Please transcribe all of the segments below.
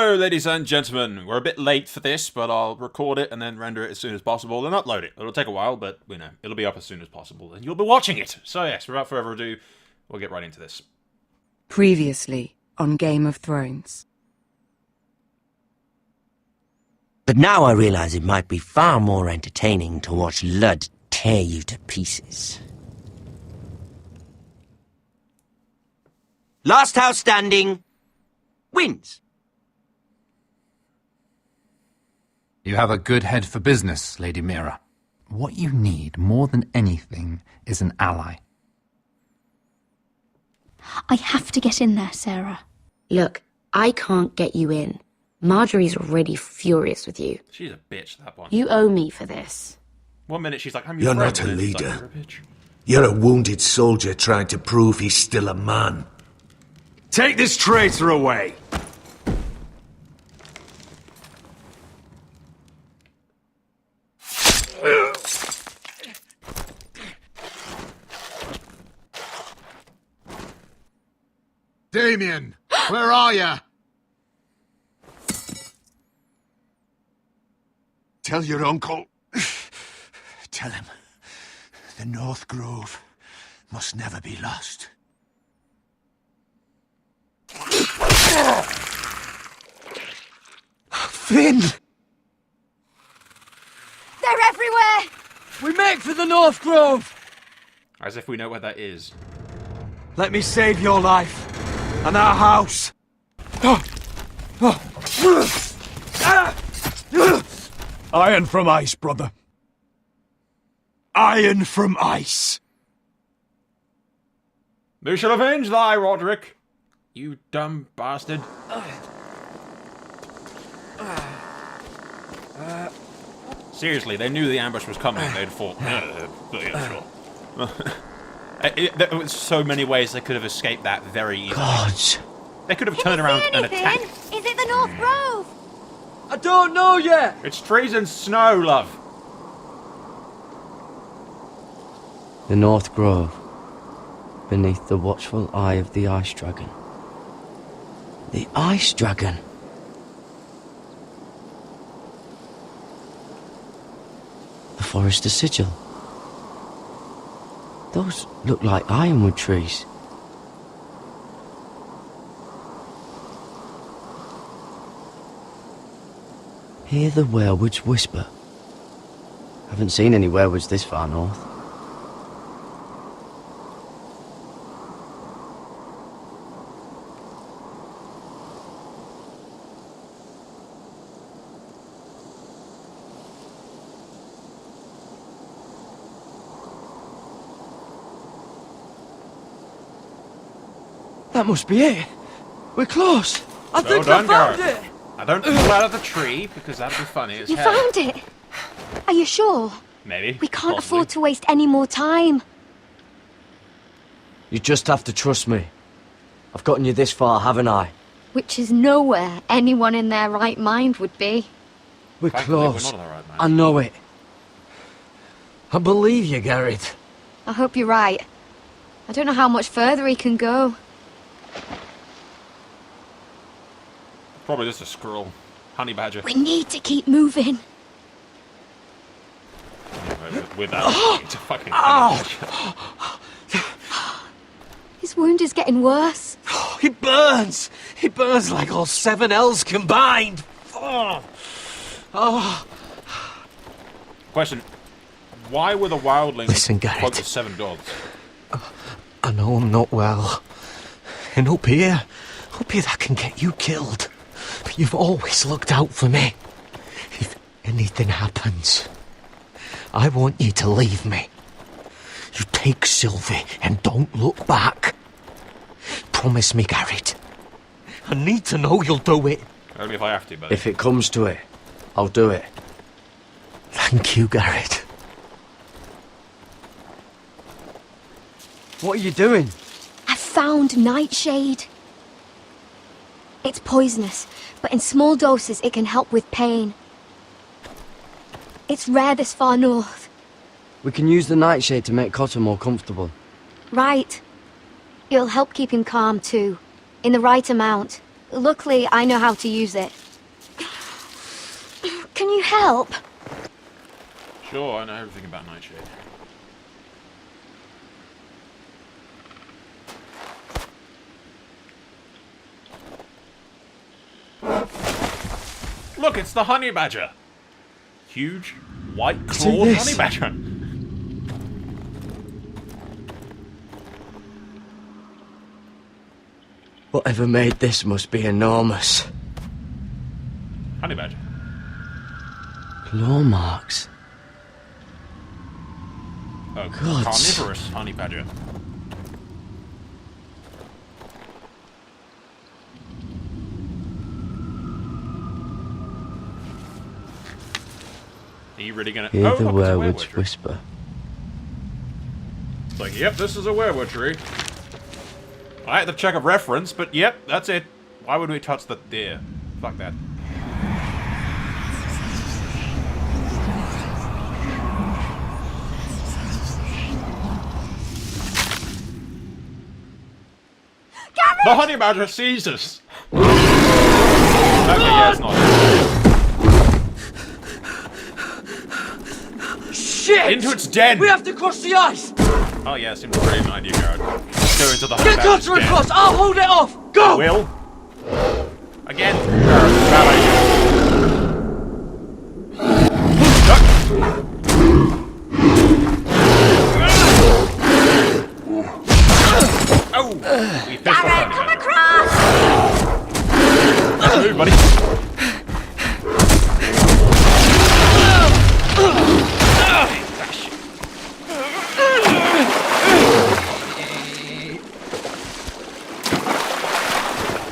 Hello, ladies and gentlemen. We're a bit late for this, but I'll record it and then render it as soon as possible and upload it. It'll take a while, but, you know, it'll be up as soon as possible, and you'll be watching it. So yes, without further ado, we'll get right into this. Previously on Game of Thrones. But now I realize it might be far more entertaining to watch Ludd tear you to pieces. Last house standing wins. You have a good head for business, Lady Mira. What you need more than anything is an ally. I have to get in there, Sarah. Look, I can't get you in. Marjorie's already furious with you. She's a bitch, that one. You owe me for this. 1 minute she's like, I'm your You're friend, not a and then it's leader. like, you're a bitch. You're a wounded soldier trying to prove he's still a man. Take this traitor away! Damien, where are ya? Tell your uncle. Tell him the North Grove must never be lost. Finn! They're everywhere! We make for the North Grove! As if we know where that is. Let me save your life and our house. Iron from ice, brother. Iron from ice. We shall avenge thy, Roderick. You dumb bastard. Seriously, they knew the ambush was coming. They'd fought. Yeah, sure. There was so many ways they could have escaped that very easily. Gods. They could have turned around and attacked. Is it the North Grove? I don't know yet. It's trees and snow, love. The North Grove, beneath the watchful eye of the Ice Dragon. The Ice Dragon. The Forester Sigil. Those look like ironwood trees. Hear the werewoods whisper. Haven't seen any werewoods this far north. That must be it. We're close. I Well think done, I found Gareth. it. I don't fall out of the tree, because that'd be funny as You hell. found it! Are you sure? Maybe. We can't possibly. afford to waste any more time. You just have to trust me. I've gotten you this far, haven't I? Which is nowhere anyone in their right mind would be. We're Thankfully, we're close. not on the right man. I know it. I believe you, Garrett. I hope you're right. I don't know how much further he can go. Probably just a squirrel. Honey badger. We need to keep moving. With that, it's a fucking honey badger. His wound is getting worse. He burns. He burns like all 7 L's combined. Oh. Question. Why were the wildlings Listen, Garrett. cloaked with 7 gods? I know I'm not well. And up here that can get you killed. But you've always looked out for me. If anything happens, I want you to leave me. You take Sylvie and don't look back. Promise me, Garrett. I need to know you'll do it. Only if I have to, buddy. If it comes to it, I'll do it. Thank you, Garrett. What are you doing? I found Nightshade. It's poisonous, but in small doses it can help with pain. It's rare this far north. We can use the nightshade to make Cotter more comfortable. Right. It'll help keep him calm too, in the right amount. Luckily, I know how to use it. Can you help? Sure, I know everything about Nightshade. Look, it's the honey badger. Huge, white-clawed honey badger. Whatever made this must be enormous. Honey badger. Claw marks. Oh, God. carnivorous honey badger. Are you really gonna... Hear oh, the look, it's a werewolves werewolf. whisper. It's like, yep, this is a werewolf tree. I had to check a reference, but yep, that's it. Why would we touch the deer? Fuck that. The honey badger sees us! Okay, yeah, it's not. Shit! Into its den! We have to cross the ice! Oh yeah, seems a brilliant idea, Garrett. Let's go into the honey Get badger's closer den. across! I'll hold it off! Go! Will? Again, Garrett, bad idea. Duck. Oh! We pissed off Garrett, come honey across! badger. Move, buddy.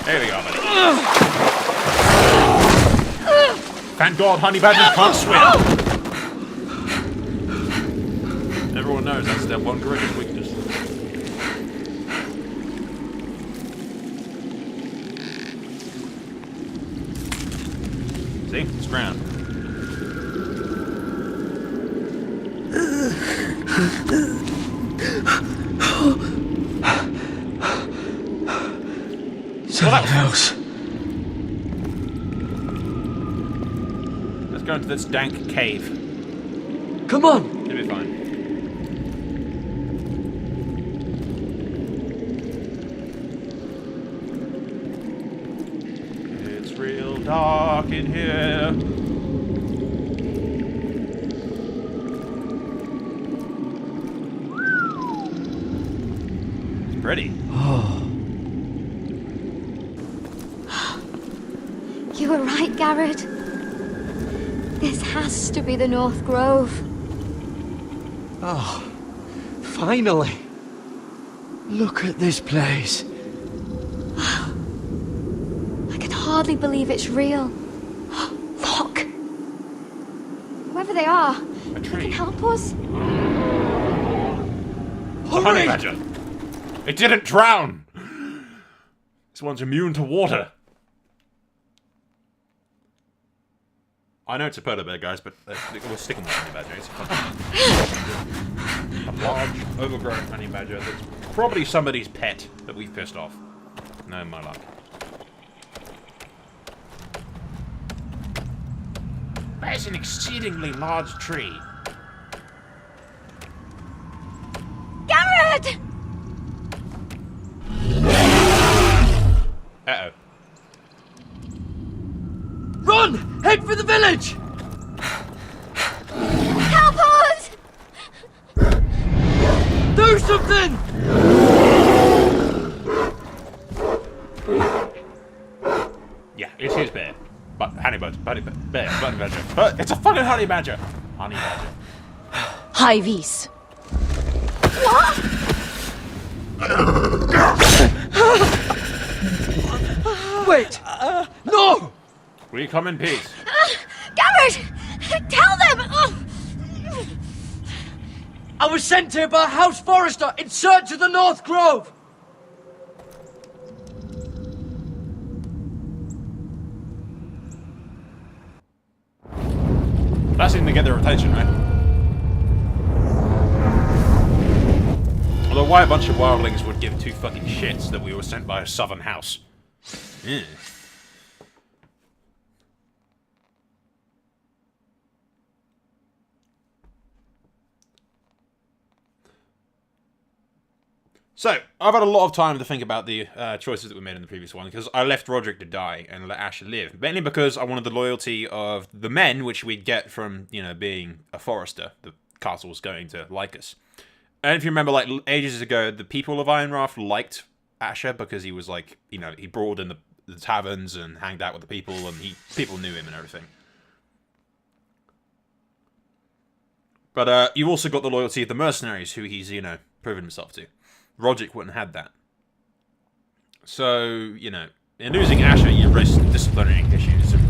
There we go, buddy. Thank God honey badgers can't swim. Everyone knows that's their one greatest weakness. See? It's ground. Something else. Let's go into this dank cave. Come on! It'll be fine. It's real dark in here. It's pretty. You were right, Garrett. This has to be the North Grove. Oh, finally! Look at this place. I can hardly believe it's real. Look! Whoever they are, they can help us. The honey badger. It didn't drown. This one's immune to water. I know it's a polar bear, guys, but we're sticking with honey badger. It's a large, overgrown honey badger that's probably somebody's pet that we've pissed off. No, my luck. There's an exceedingly large tree. Garrett! Uh-oh. Run! Head for the village! Help us! Do something! Yeah, it is bear. But honey badger, bear, honey badger. But it's a fucking honey badger. Honey badger. High vis. Wait! No! We come in peace. Garrett! Tell them! I was sent here by a house forester in search of the North Grove! That seemed to get their attention, right? Although why a bunch of wildlings would give two fucking shits that we were sent by a southern house Yeah. So, I've had a lot of time to think about the choices that we made in the previous one, because I left Roderick to die and let Asher live. Mainly because I wanted the loyalty of the men, which we'd get from, you know, being a forester. The castle was going to like us. And if you remember, like, ages ago, the people of Ironrath liked Asher because he was, like, you know, he brawled in the taverns and hanged out with the people, and people knew him and everything. But you've also got the loyalty of the mercenaries, who he's, you know, proven himself to. Roderick wouldn't have that. So, you know, in losing Asher, you risk disciplinary issues. If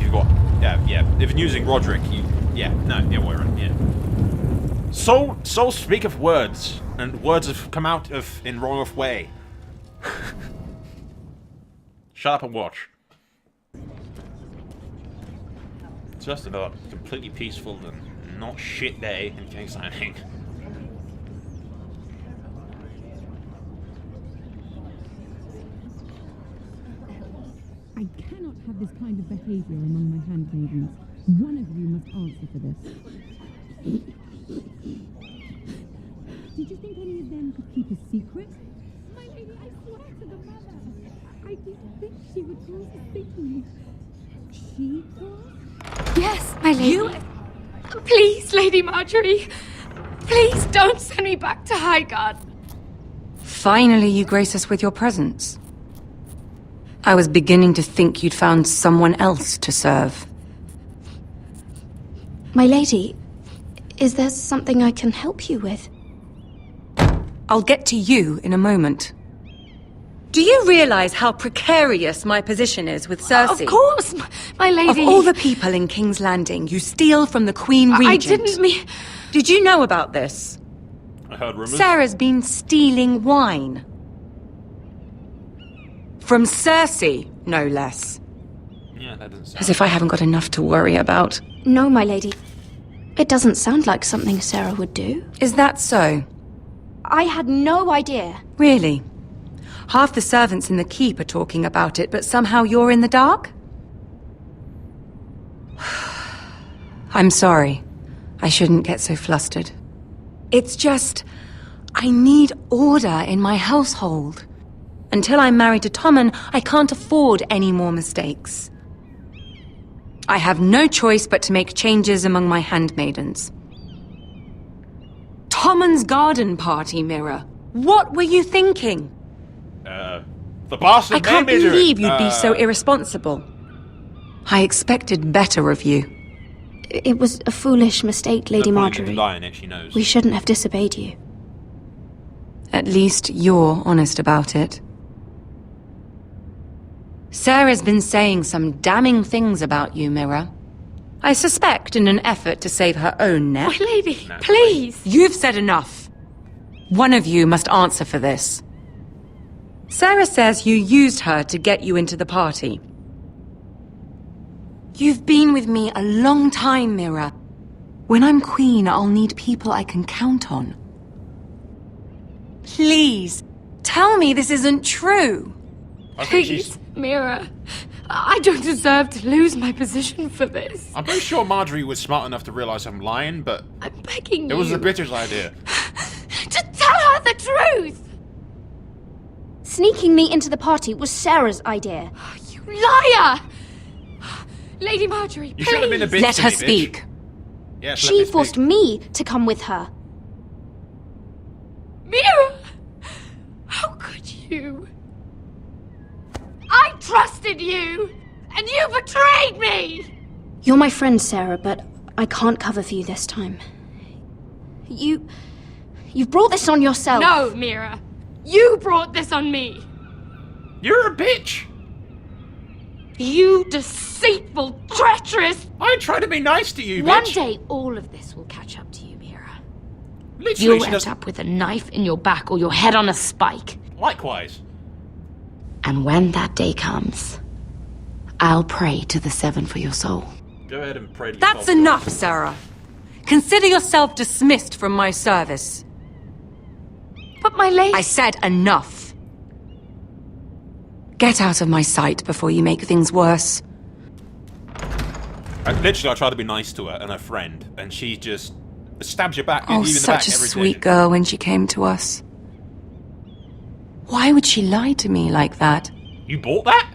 you've got, if you're using Roderick, whatever, yeah. Soul speak of words, and words have come out of in wrong of way. Shut up and watch. Just another completely peaceful and not shit day in King's Landing. I cannot have this kind of behavior among my handmaidens. One of you must answer for this. Did you think any of them could keep a secret? My lady, I swear to the mother. I didn't think she would cause a thing. She caused? Yes, my lady. Please, Lady Marjorie. Please don't send me back to Highgarden. Finally, you grace us with your presence. I was beginning to think you'd found someone else to serve. My lady, is there something I can help you with? I'll get to you in a moment. Do you realize how precarious my position is with Cersei? Of course, my lady. Of all the people in King's Landing, you steal from the Queen Regent. I didn't mean... Did you know about this? I heard rumors. Sarah's been stealing wine. From Cersei, no less. Yeah, that doesn't sound... As if I haven't got enough to worry about. No, my lady. It doesn't sound like something Sarah would do. Is that so? I had no idea. Really? Half the servants in the keep are talking about it, but somehow you're in the dark? I'm sorry. I shouldn't get so flustered. It's just... I need order in my household. Until I'm married to Tommen, I can't afford any more mistakes. I have no choice but to make changes among my handmaidens. Tommen's garden party, Mira. What were you thinking? The boss of I can't Maymeager. believe you'd be so irresponsible. I expected better of you. It was a foolish mistake, Lady Marjorie. Lying it, she knows. We shouldn't have disobeyed you. At least you're honest about it. Sarah's been saying some damning things about you, Mira. I suspect in an effort to save her own neck. My lady, please! You've said enough. One of you must answer for this. Sarah says you used her to get you into the party. You've been with me a long time, Mira. When I'm queen, I'll need people I can count on. Please, tell me this isn't true. Please, Mira. I don't deserve to lose my position for this. I'm pretty sure Marjorie was smart enough to realize I'm lying, but... I'm begging you. It was the bitch's idea. To tell her the truth! Sneaking me into the party was Sarah's idea. You liar! Lady Marjorie, You should have been a bitch Let to her me, bitch. speak. Yes, She forced me to come with her. Mira! How could you? I trusted you! And you betrayed me! You're my friend, Sarah, but I can't cover for you this time. You've brought this on yourself. No, Mira. You brought this on me. You're a bitch! You deceitful, treacherous... I try to be nice to you, bitch! One day, all of this will catch up to you, Mira. Literally, You'll end up with a knife in your back or your head on a spike. Likewise. And when that day comes, I'll pray to the Seven for your soul. Go ahead and pray to That's yourself. enough, Sarah. Consider yourself dismissed from my service. But my lady... I said enough. Get out of my sight before you make things worse. I tried to be nice to her and her friend, and she just stabs you back. Oh, you in the such back a every sweet day. girl when she came to us. Why would she lie to me like that? You bought that?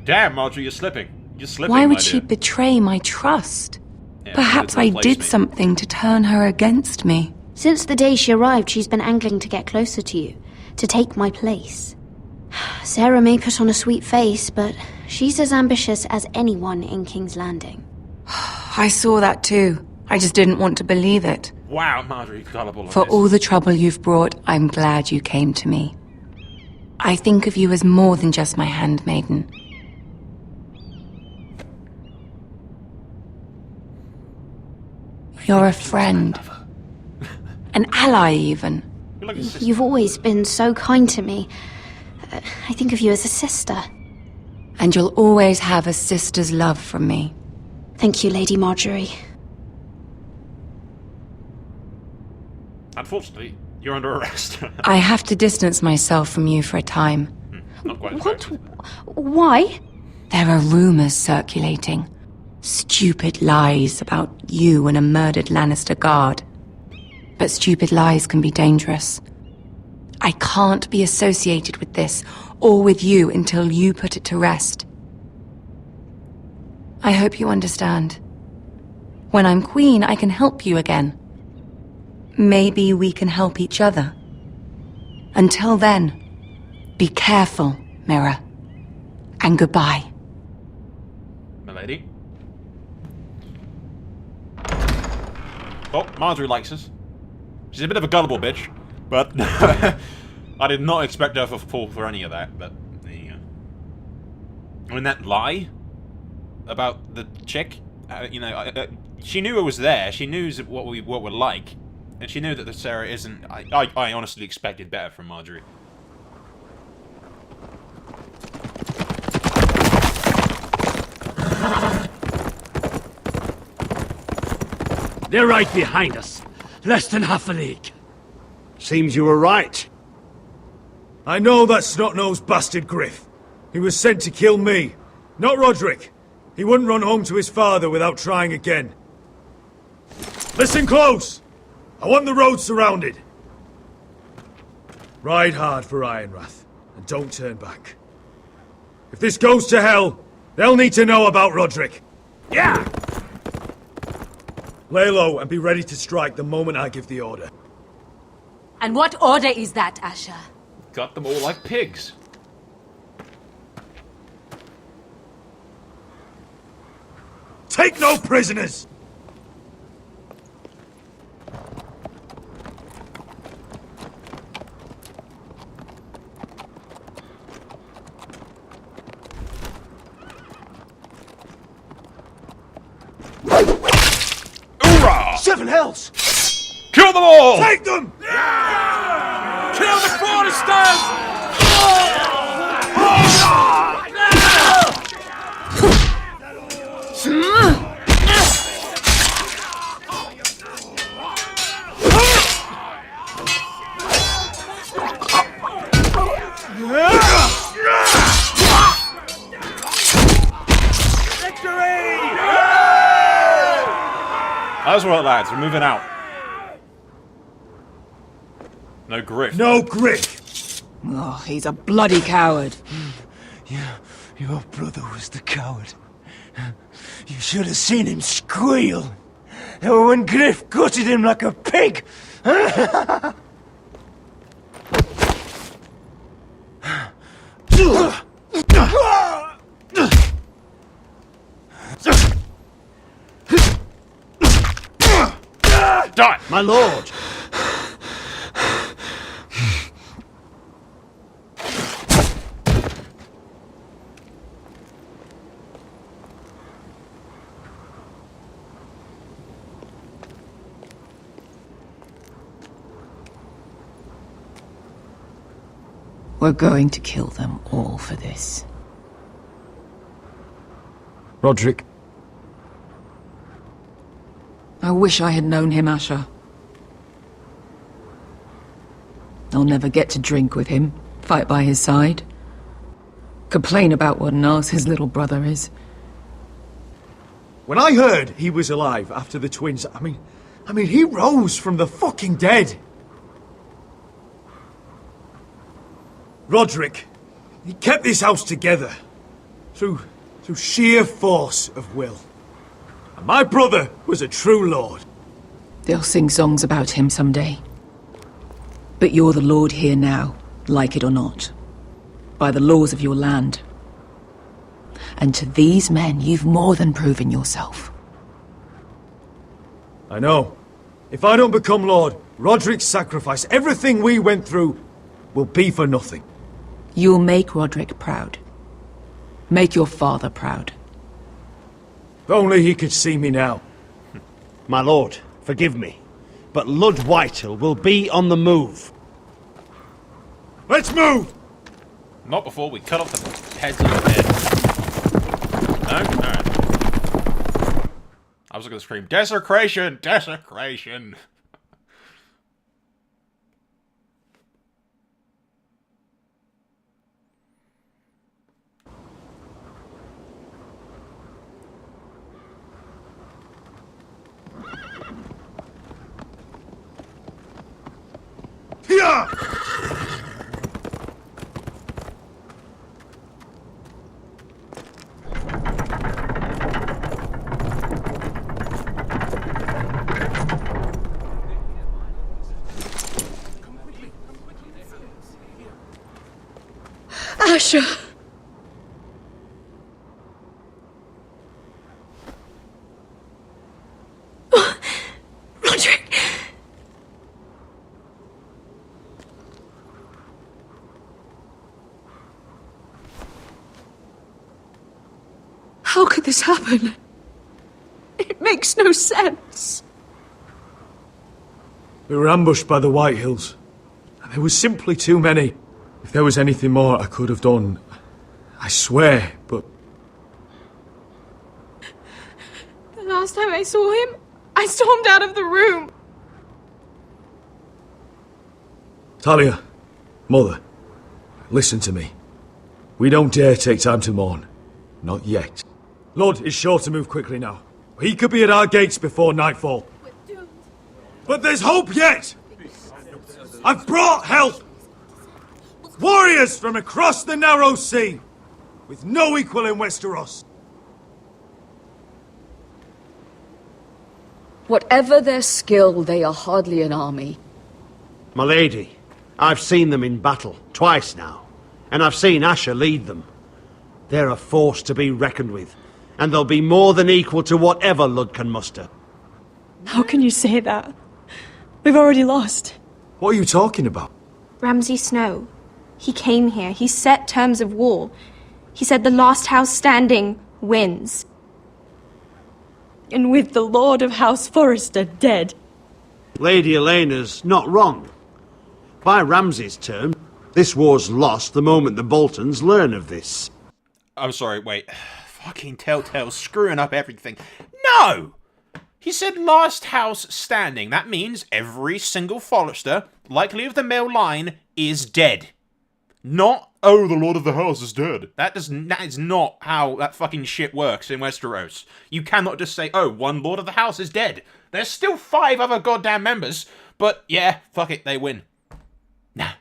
Damn, Marjorie, you're slipping. You're slipping, Why my would she dear. betray my trust? Yeah, Perhaps you I could replace did me. something to turn her against me. Since the day she arrived, she's been angling to get closer to you, to take my place. Sarah may put on a sweet face, but she's as ambitious as anyone in King's Landing. I saw that too. I just didn't want to believe it. Wow, Marjorie, gullible on For this. all the trouble you've brought, I'm glad you came to me. I think of you as more than just my handmaiden. You're a friend. An ally, even. You're like a sister. You've always been so kind to me. I think of you as a sister. And you'll always have a sister's love from me. Thank you, Lady Marjorie. Unfortunately, you're under arrest. I have to distance myself from you for a time. Not quite What? correct. Why? There are rumors circulating. Stupid lies about you and a murdered Lannister guard. But stupid lies can be dangerous. I can't be associated with this, or with you, until you put it to rest. I hope you understand. When I'm queen, I can help you again. Maybe we can help each other. Until then, be careful, Mira. And goodbye. Milady. Oh, Marjorie likes us. She's a bit of a gullible bitch, but I did not expect her to fall for any of that, but there you go. I mean, that lie about the chick, she knew it was there, she knew what we're like, and she knew that the Sarah isn't... I honestly expected better from Marjorie. They're right behind us. Less than half a league. Seems you were right. I know that snot-nosed bastard Griff. He was sent to kill me, not Roderick. He wouldn't run home to his father without trying again. Listen close! I want the road surrounded. Ride hard for Ironrath, and don't turn back. If this goes to hell, they'll need to know about Roderick. Yeah! Lay low and be ready to strike the moment I give the order. And what order is that, Asher? Got them all like pigs. Take no prisoners! Hoorah! Seven hells! Kill them all! Take them! Kill the Foresters! That's right, lads. We're moving out. No Griff. No Griff! Oh, he's a bloody coward. Your brother was the coward. You should have seen him squeal. When Griff gutted him like a pig. Die! My lord! We're going to kill them all for this. Roderick, I wish I had known him, Asher. I'll never get to drink with him, fight by his side. Complain about what an arse his little brother is. When I heard he was alive after the twins, I mean, he rose from the fucking dead. Roderick, he kept this house together through sheer force of will. And my brother was a true lord. They'll sing songs about him someday. But you're the lord here now, like it or not. By the laws of your land. And to these men, you've more than proven yourself. I know. If I don't become lord, Roderick's sacrifice, everything we went through, will be for nothing. You'll make Roderick proud. Make your father proud. If only he could see me now. My lord, forgive me, but Lud Whitehill will be on the move. Let's move! Not before we cut off the heads of the dead. No? Alright. I was gonna scream, desecration! Desecration! Here! Asher! Roderick! How could this happen? It makes no sense. We were ambushed by the Whitehills, and there was simply too many. If there was anything more I could have done, I swear, but... The last time I saw him, I stormed out of the room. Talia, Mother, listen to me. We don't dare take time to mourn. Not yet. Lud is sure to move quickly now. He could be at our gates before nightfall. But there's hope yet! I've brought help! Warriors from across the narrow sea, with no equal in Westeros. Whatever their skill, they are hardly an army. My lady, I've seen them in battle, twice now, and I've seen Asher lead them. They're a force to be reckoned with, and they'll be more than equal to whatever Lud can muster. How can you say that? We've already lost. What are you talking about? Ramsay Snow. He came here. He set terms of war. He said the last house standing wins. And with the Lord of House Forrester dead. Lady Elena's not wrong. By Ramsay's term, this war's lost the moment the Boltons learn of this. I'm sorry, wait. Fucking Telltale's screwing up everything. No! He said last house standing. That means every single Forrester, likely of the male line, is dead. Not, oh, the Lord of the House is dead. That is not how that fucking shit works in Westeros. You cannot just say, oh, one Lord of the House is dead. There's still 5 other goddamn members, but yeah, fuck it, they win. Nah.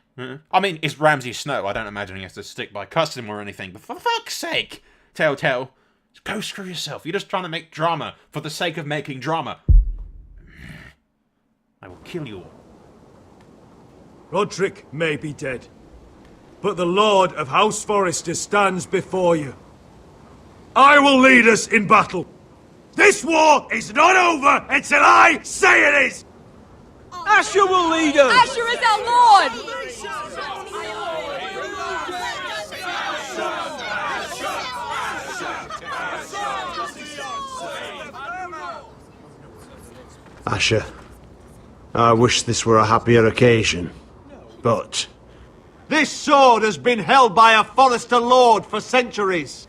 I mean, it's Ramsay Snow. I don't imagine he has to stick by custom or anything, but for fuck's sake, Telltale, go screw yourself. You're just trying to make drama for the sake of making drama. I will kill you all. Roderick may be dead, but the Lord of House Forrester stands before you. I will lead us in battle. This war is not over until I say it is! Asher will lead us! Asher is our Lord! Asher, I wish this were a happier occasion, but... This sword has been held by a Forrester Lord for centuries.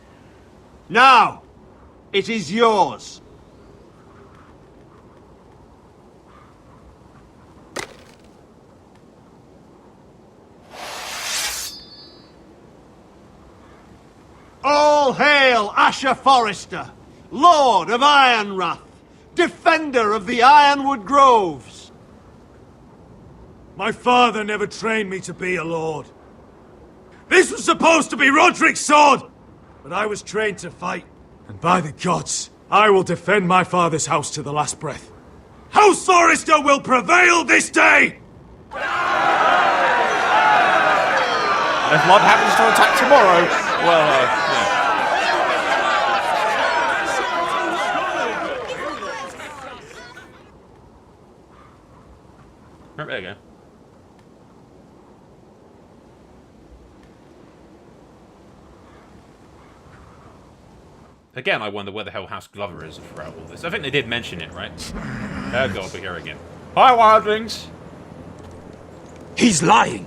Now, it is yours. All hail Asher Forrester, Lord of Ironrath, defender of the Ironwood Groves. My father never trained me to be a lord. This was supposed to be Roderick's sword, but I was trained to fight. And by the gods, I will defend my father's house to the last breath. House Forrester will prevail this day! And if Blood happens to attack tomorrow, well, yeah. There you go. Again, I wonder where the hell House Glover is throughout all this. I think they did mention it, right? Oh god, we're here again. Hi, wildlings! He's lying!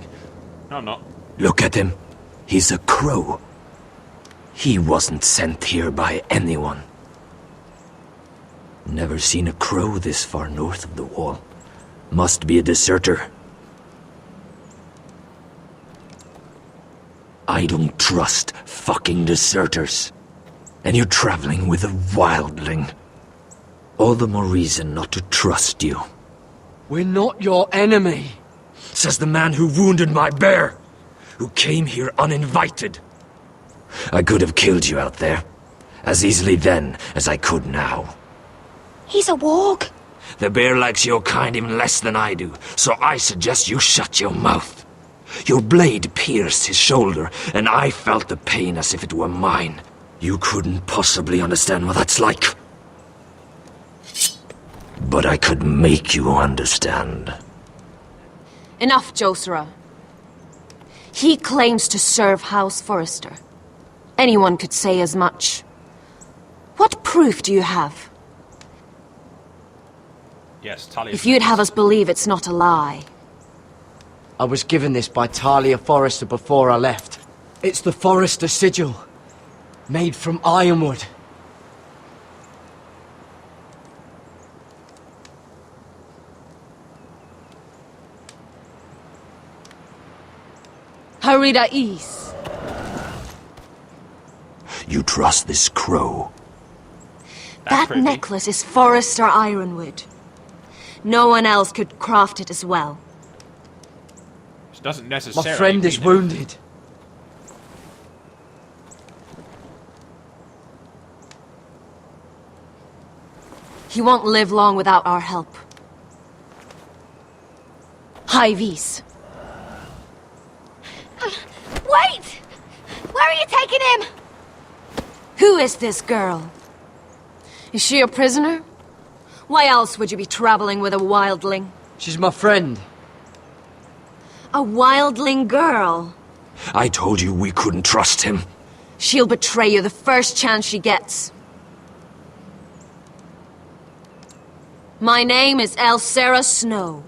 No, I'm not. Look at him. He's a crow. He wasn't sent here by anyone. Never seen a crow this far north of the wall. Must be a deserter. I don't trust fucking deserters. And you're traveling with a wildling. All the more reason not to trust you. We're not your enemy, says the man who wounded my bear, who came here uninvited. I could have killed you out there, as easily then as I could now. He's a warg. The bear likes your kind even less than I do, so I suggest you shut your mouth. Your blade pierced his shoulder, and I felt the pain as if it were mine. You couldn't possibly understand what that's like. But I could make you understand. Enough, Josera. He claims to serve House Forrester. Anyone could say as much. What proof do you have? Yes, Talia. If you'd have us believe it's not a lie. I was given this by Talia Forrester before I left. It's the Forrester sigil, made from ironwood. Harida East. You trust this crow? That necklace is Forrester Ironwood. No one else could craft it as well. Which doesn't necessarily. My friend is wounded. He won't live long without our help. High Vis. Wait! Where are you taking him? Who is this girl? Is she a prisoner? Why else would you be traveling with a wildling? She's my friend. A wildling girl? I told you we couldn't trust him. She'll betray you the first chance she gets. My name is Elsera Snow.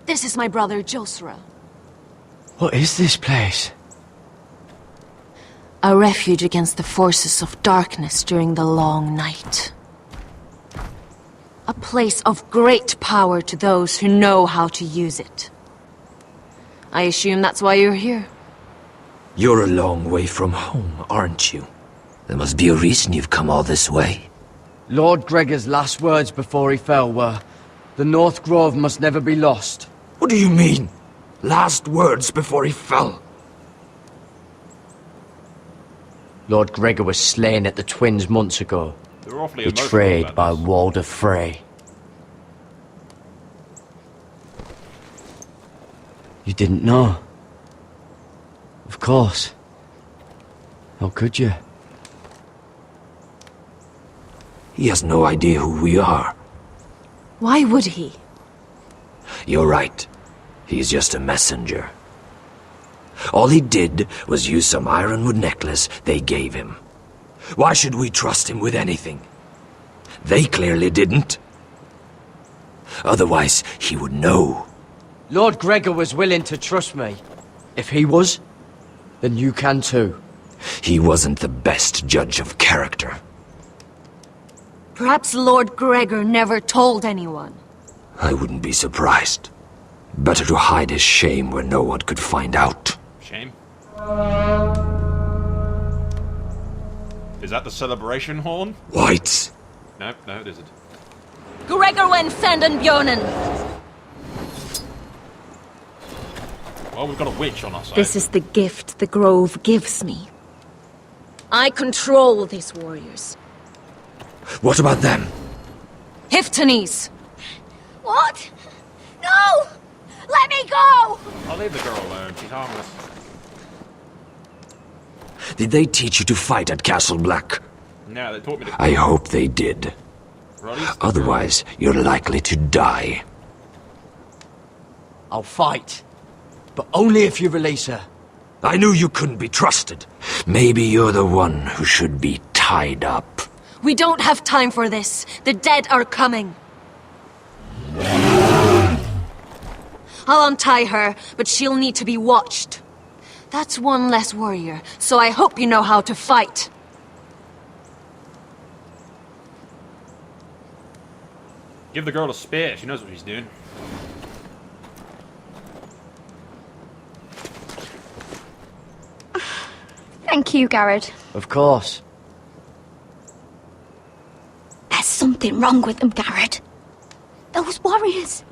This is my brother Josera. What is this place? A refuge against the forces of darkness during the long night. A place of great power to those who know how to use it. I assume that's why you're here. You're a long way from home, aren't you? There must be a reason you've come all this way. Lord Gregor's last words before he fell were, "The North Grove must never be lost." What do you mean? Last words before he fell? Lord Gregor was slain at the Twins months ago. They're awfully emotional betrayed about by this. Walder Frey. You didn't know? Of course. How could you? He has no idea who we are. Why would he? You're right. He's just a messenger. All he did was use some ironwood necklace they gave him. Why should we trust him with anything? They clearly didn't. Otherwise, he would know. Lord Gregor was willing to trust me. If he was, then you can too. He wasn't the best judge of character. Perhaps Lord Gregor never told anyone. I wouldn't be surprised. Better to hide his shame where no one could find out. Shame. Is that the celebration horn? White. No, it isn't. Gregorwen Sandenbjörnen! Well, we've got a witch on our side. This is the gift the Grove gives me. I control these warriors. What about them? Hiftanes! What? No! Let me go! I'll leave the girl alone. She's harmless. Did they teach you to fight at Castle Black? No, they taught me to... I hope they did. Release the Otherwise, you're likely to die. I'll fight. But only if you release her. I knew you couldn't be trusted. Maybe you're the one who should be tied up. We don't have time for this. The dead are coming. I'll untie her, but she'll need to be watched. That's one less warrior, so I hope you know how to fight. Give the girl a spear. She knows what she's doing. Thank you, Garrett. Of course. There's something wrong with them, Garrett. Those warriors.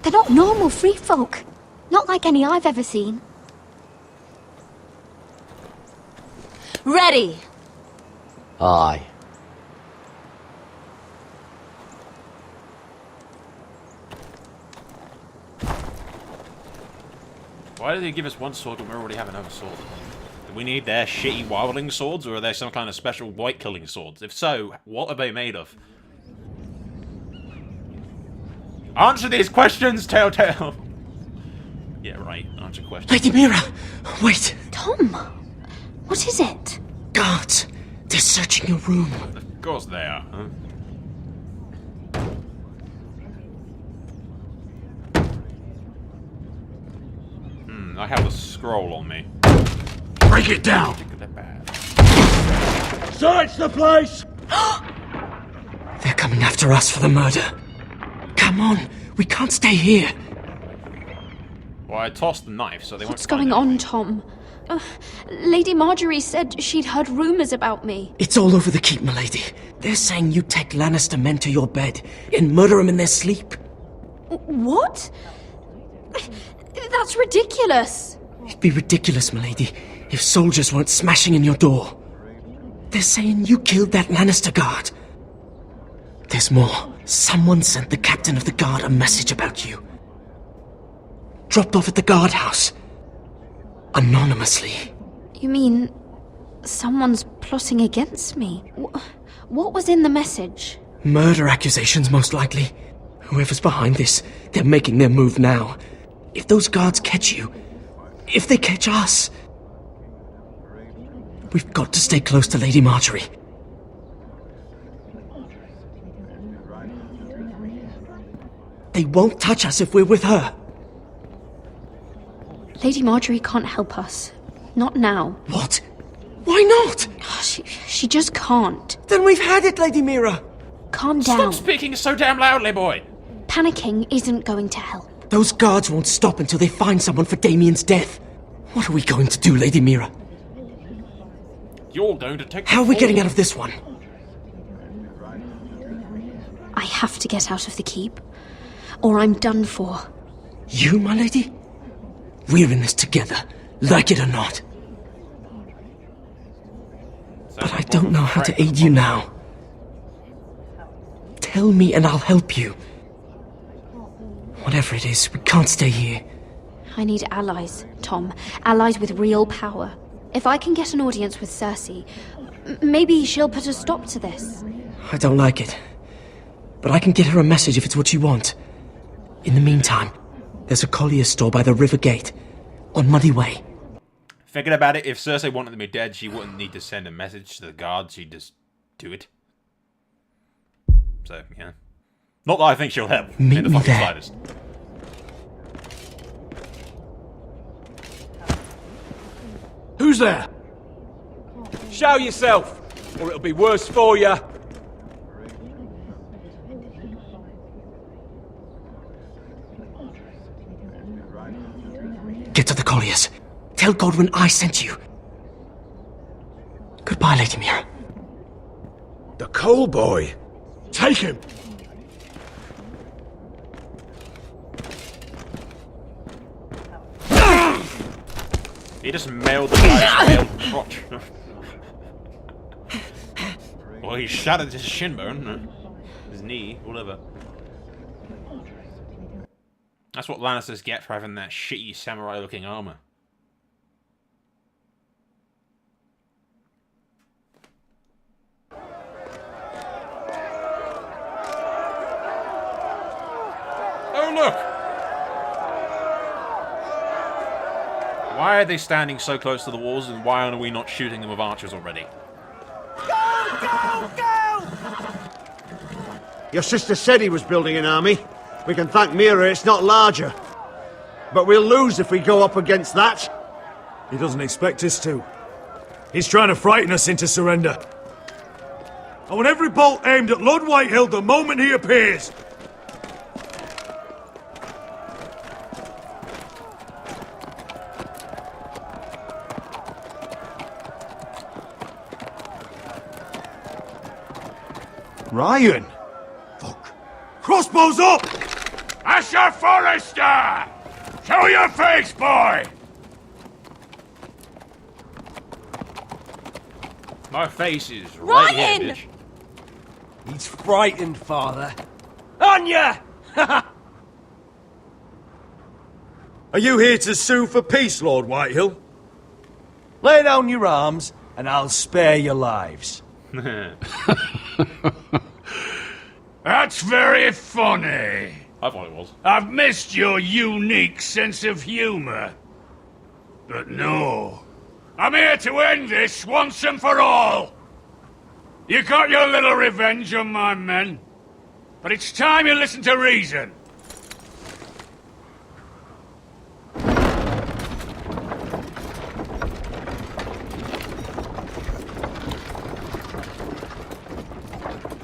They're not normal free folk. Not like any I've ever seen. Ready! Aye. Why did they give us one sword when we already have another sword? Do we need their shitty wildling swords, or are they some kind of special white killing swords? If so, what are they made of? Answer these questions, Telltale! Yeah, right. Answer questions. Lady Mira! Wait! Tom! What is it? Guards! They're searching your room. Of course they are, huh? I have a scroll on me. Break it down! Search the place! They're coming after us for the murder. Come on, we can't stay here. Well, I tossed the knife, so they won't What's going on, Tom? Lady Marjorie said she'd heard rumors about me. It's all over the keep, milady. They're saying you take Lannister men to your bed and murder them in their sleep. What? That's ridiculous. It'd be ridiculous, milady, if soldiers weren't smashing in your door. They're saying you killed that Lannister guard. There's more. Someone sent the captain of the guard a message about you. Dropped off at the guardhouse. Anonymously. You mean someone's plotting against me? What was in the message? Murder accusations, most likely. Whoever's behind this, they're making their move now. If those guards catch you, if they catch us, we've got to stay close to Lady Marjorie. They won't touch us if we're with her. Lady Marjorie can't help us. Not now. What? Why not? She just can't. Then we've had it, Lady Mira. Calm down. Stop speaking so damn loudly, boy! Panicking isn't going to help. Those guards won't stop until they find someone for Damien's death. What are we going to do, Lady Mira? You're going to take. How are we getting out of this one? I have to get out of the keep, or I'm done for. You, my lady? We're in this together, like it or not. But I don't know how to aid you now. Tell me and I'll help you. Whatever it is, we can't stay here. I need allies, Tom. Allies with real power. If I can get an audience with Cersei, maybe she'll put a stop to this. I don't like it. But I can get her a message if it's what you want. In the meantime, there's a collier's store by the river gate, on Muddy Way. Thinking about it, if Cersei wanted to be dead, she wouldn't need to send a message to the guards, she'd just do it. So, yeah. Not that I think she'll help. Meet in the me fucking there. slightest. Who's there? Show yourself, or it'll be worse for you. Get to the colliers. Tell Godwin I sent you. Goodbye, Lady Mira. The coal boy. Take him. He just mailed the guy's mailed crotch. Well, he shattered his shin bone. His knee, whatever. That's what Lannisters get for having that shitty samurai-looking armor. Oh, look! Why are they standing so close to the walls, and why are we not shooting them with archers already? Go! Your sister said he was building an army. We can thank Mira it's not larger. But we'll lose if we go up against that. He doesn't expect us to. He's trying to frighten us into surrender. I want every bolt aimed at Lord Whitehill the moment he appears. Ryan! Fuck. Crossbows up! Asher Forrester! Show your face, boy! My face is right here, bitch. He's frightened, Father. On ya! Are you here to sue for peace, Lord Whitehill? Lay down your arms, and I'll spare your lives. That's very funny. I thought it was. I've missed your unique sense of humor. But no. I'm here to end this once and for all. You got your little revenge on my men. But it's time you listen to reason.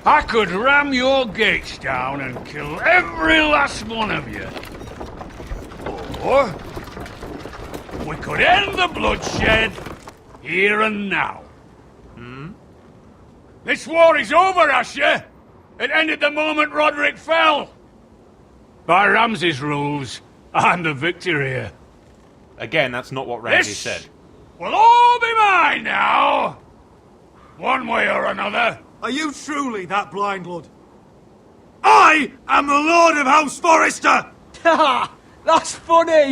I could ram your gates down and kill every last one of you. Or we could end the bloodshed here and now. This war is over, Asher. It ended the moment Roderick fell. By Ramsay's rules, I'm the victor here. Again, that's not what Ramsay This said. will all be mine now. One way or another. Are you truly that blind, Lord? I am the Lord of House Forrester! Ha! That's funny!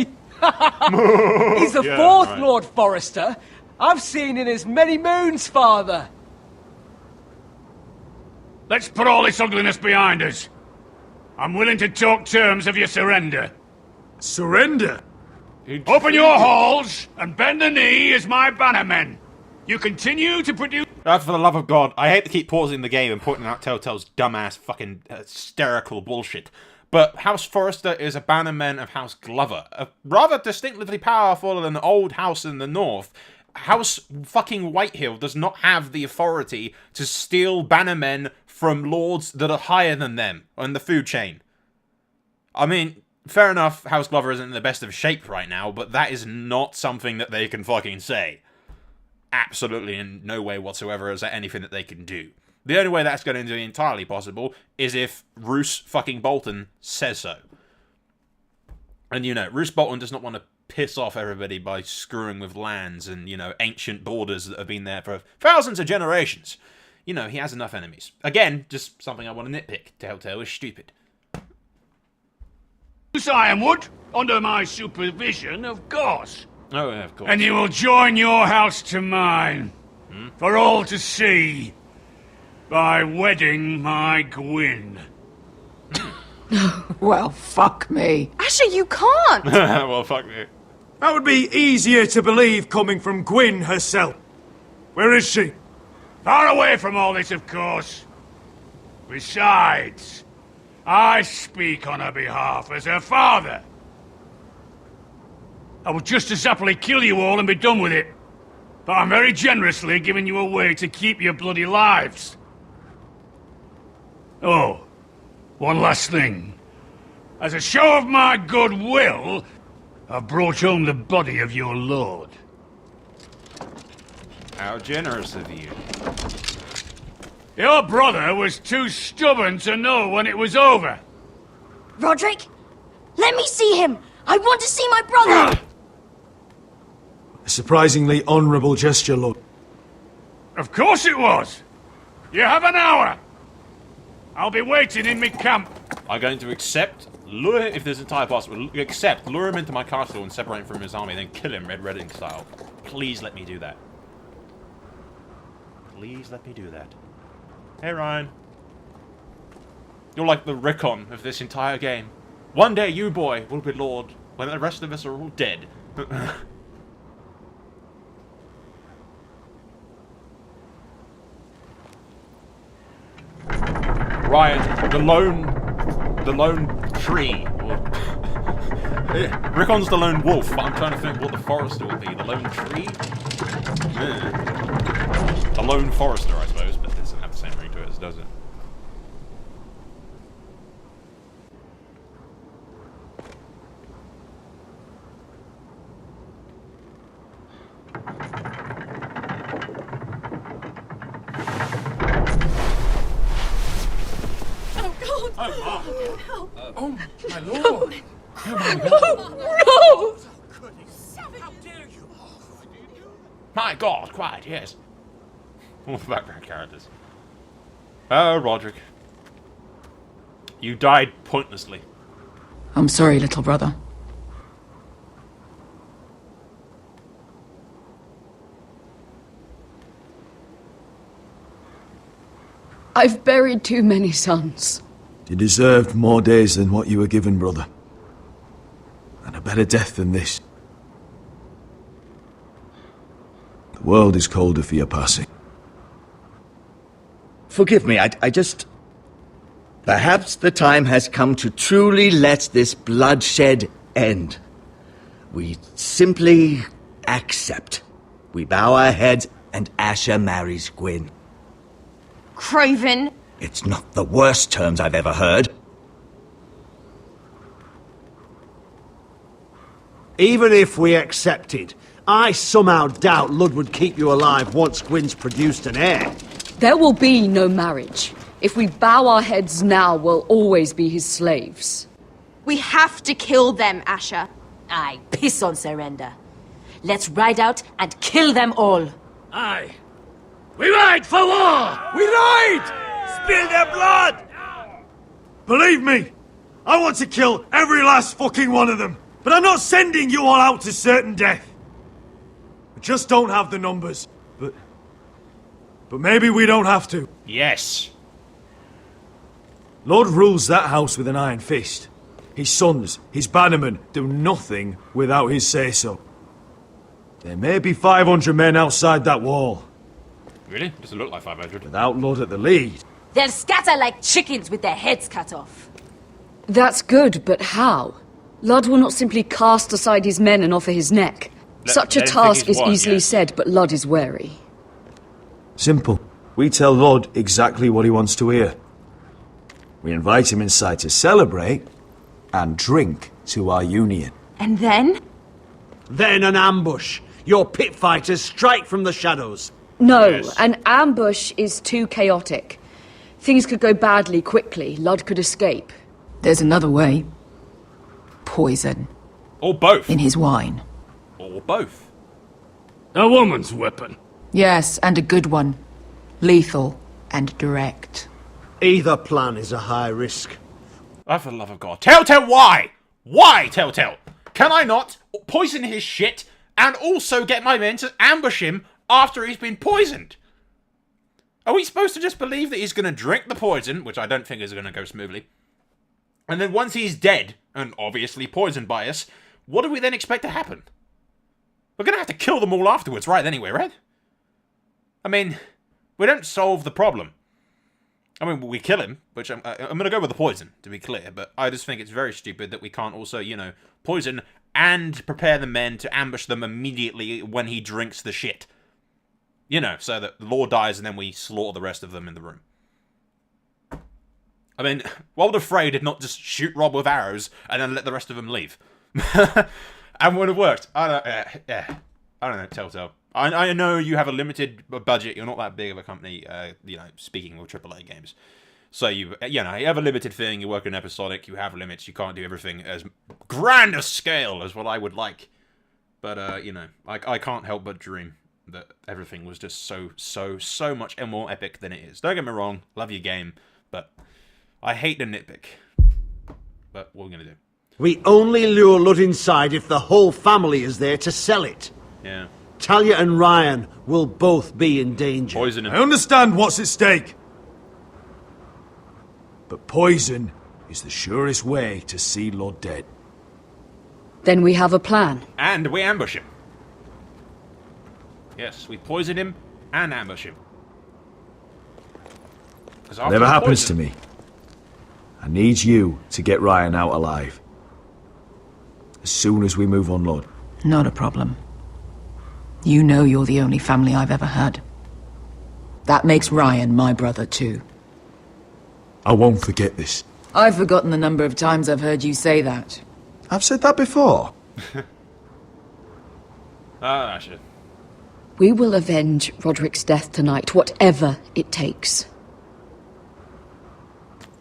He's the Yeah, fourth right. Lord Forrester. I've seen in as many moons, Father. Let's put all this ugliness behind us. I'm willing to talk terms of your surrender. Surrender? Open your halls and bend the knee as my bannermen. You continue to produce... For the love of God, I hate to keep pausing the game and pointing out Telltale's dumbass fucking hysterical bullshit. But House Forrester is a bannerman of House Glover, a rather distinctively powerful and old house in the north. House fucking Whitehill does not have the authority to steal bannermen from lords that are higher than them on the food chain. I mean, fair enough, House Glover isn't in the best of shape right now, but that is not something that they can fucking say. Absolutely in no way whatsoever is there anything that they can do. The only way that's going to be entirely possible is if Roose fucking Bolton says so. And, you know, Roose Bolton does not want to piss off everybody by screwing with lands and, you know, ancient borders that have been there for thousands of generations. You know, he has enough enemies. Again, just something I want to nitpick. Telltale is stupid. Ironwood, under my supervision, of course. Oh, yeah, of course. And you will join your house to mine, for all to see, by wedding my Gwyn. Well, fuck me. Asher, you can't! Well, fuck me. That would be easier to believe coming from Gwyn herself. Where is she? Far away from all this, of course. Besides, I speak on her behalf as her father. I would just as happily kill you all and be done with it. But I'm very generously giving you a way to keep your bloody lives. Oh, one last thing. As a show of my goodwill, I've brought home the body of your lord. How generous of you. Your brother was too stubborn to know when it was over. Roderick? Let me see him! I want to see my brother! A surprisingly honourable gesture, Lord. Of course it was! You have an hour! I'll be waiting in my camp. I'm going to accept, lure if there's entire possible, lure him into my castle and separate him from his army, then kill him Red Redding style. Please let me do that. Please let me do that. Hey Ryan. You're like the Rickon of this entire game. One day you, boy, will be Lord, when the rest of us are all dead. Ryan, the lone tree. Rickon's the lone wolf, but I'm trying to think what the forester would be. The lone tree? The lone forester, I suppose, but it doesn't have the same ring to it, does it? Oh, my lord! No! My god, quiet, yes. All the background characters. Oh, Roderick. You died pointlessly. I'm sorry, little brother. I've buried too many sons. You deserved more days than what you were given, brother. And a better death than this. The world is colder for your passing. Forgive me, I just... Perhaps the time has come to truly let this bloodshed end. We simply accept. We bow our heads and Asher marries Gwyn. Craven! It's not the worst terms I've ever heard. Even if we accepted, I somehow doubt Lud would keep you alive once Gwyn's produced an heir. There will be no marriage. If we bow our heads now, we'll always be his slaves. We have to kill them, Asher. Aye, piss on surrender. Let's ride out and kill them all. Aye. We ride for war! We ride! Spill their blood! Believe me, I want to kill every last fucking one of them. But I'm not sending you all out to certain death. I just don't have the numbers. But maybe we don't have to. Yes. Lord rules that house with an iron fist. His sons, his bannermen, do nothing without his say-so. There may be 500 men outside that wall. Really? Doesn't look like 500. Without Lord at the lead. They'll scatter like chickens with their heads cut off. That's good, but how? Ludd will not simply cast aside his men and offer his neck. Such a task is easily said, but Ludd is wary. Simple. We tell Lord exactly what he wants to hear. We invite him inside to celebrate and drink to our union. And then? Then an ambush. Your pit fighters strike from the shadows. No, an ambush is too chaotic. Things could go badly quickly. Ludd could escape. There's another way. Poison. Or both. In his wine. Or both. A woman's weapon. Yes, and a good one. Lethal and direct. Either plan is a high risk. Oh, for the love of God. Telltale, why? Why, Telltale? Can I not poison his shit and also get my men to ambush him after he's been poisoned? Are we supposed to just believe that he's going to drink the poison, which I don't think is going to go smoothly, and then once he's dead, and obviously poisoned by us, what do we then expect to happen? We're going to have to kill them all afterwards, right, anyway, right? I mean, we don't solve the problem. I mean, we kill him, which I'm going to go with the poison, to be clear, but I just think it's very stupid that we can't also, you know, poison and prepare the men to ambush them immediately when he drinks the shit. You know, so that the Lord dies and then we slaughter the rest of them in the room. I mean, Walder Frey did not just shoot Rob with arrows and then let the rest of them leave. And would have worked. I don't know, Telltale. I know you have a limited budget. You're not that big of a company, speaking of AAA games. So you have a limited thing. You work in episodic. You have limits. You can't do everything as grand a scale as what I would like. But, I can't help but dream that everything was just so much more epic than it is. Don't get me wrong. Love your game. But I hate the nitpick. But what are we going to do? We only lure Lud inside if the whole family is there to sell it. Yeah. Talia and Ryan will both be in danger. Poison him. I understand what's at stake. But poison is the surest way to see Lud dead. Then we have a plan. And we ambush him. Yes, we poison him and ambush him. Whatever happens to me, I need you to get Ryan out alive. As soon as we move on Lud. Not a problem. You know you're the only family I've ever had. That makes Ryan my brother too. I won't forget this. I've forgotten the number of times I've heard you say that. I've said that before. Asher. We will avenge Roderick's death tonight, whatever it takes.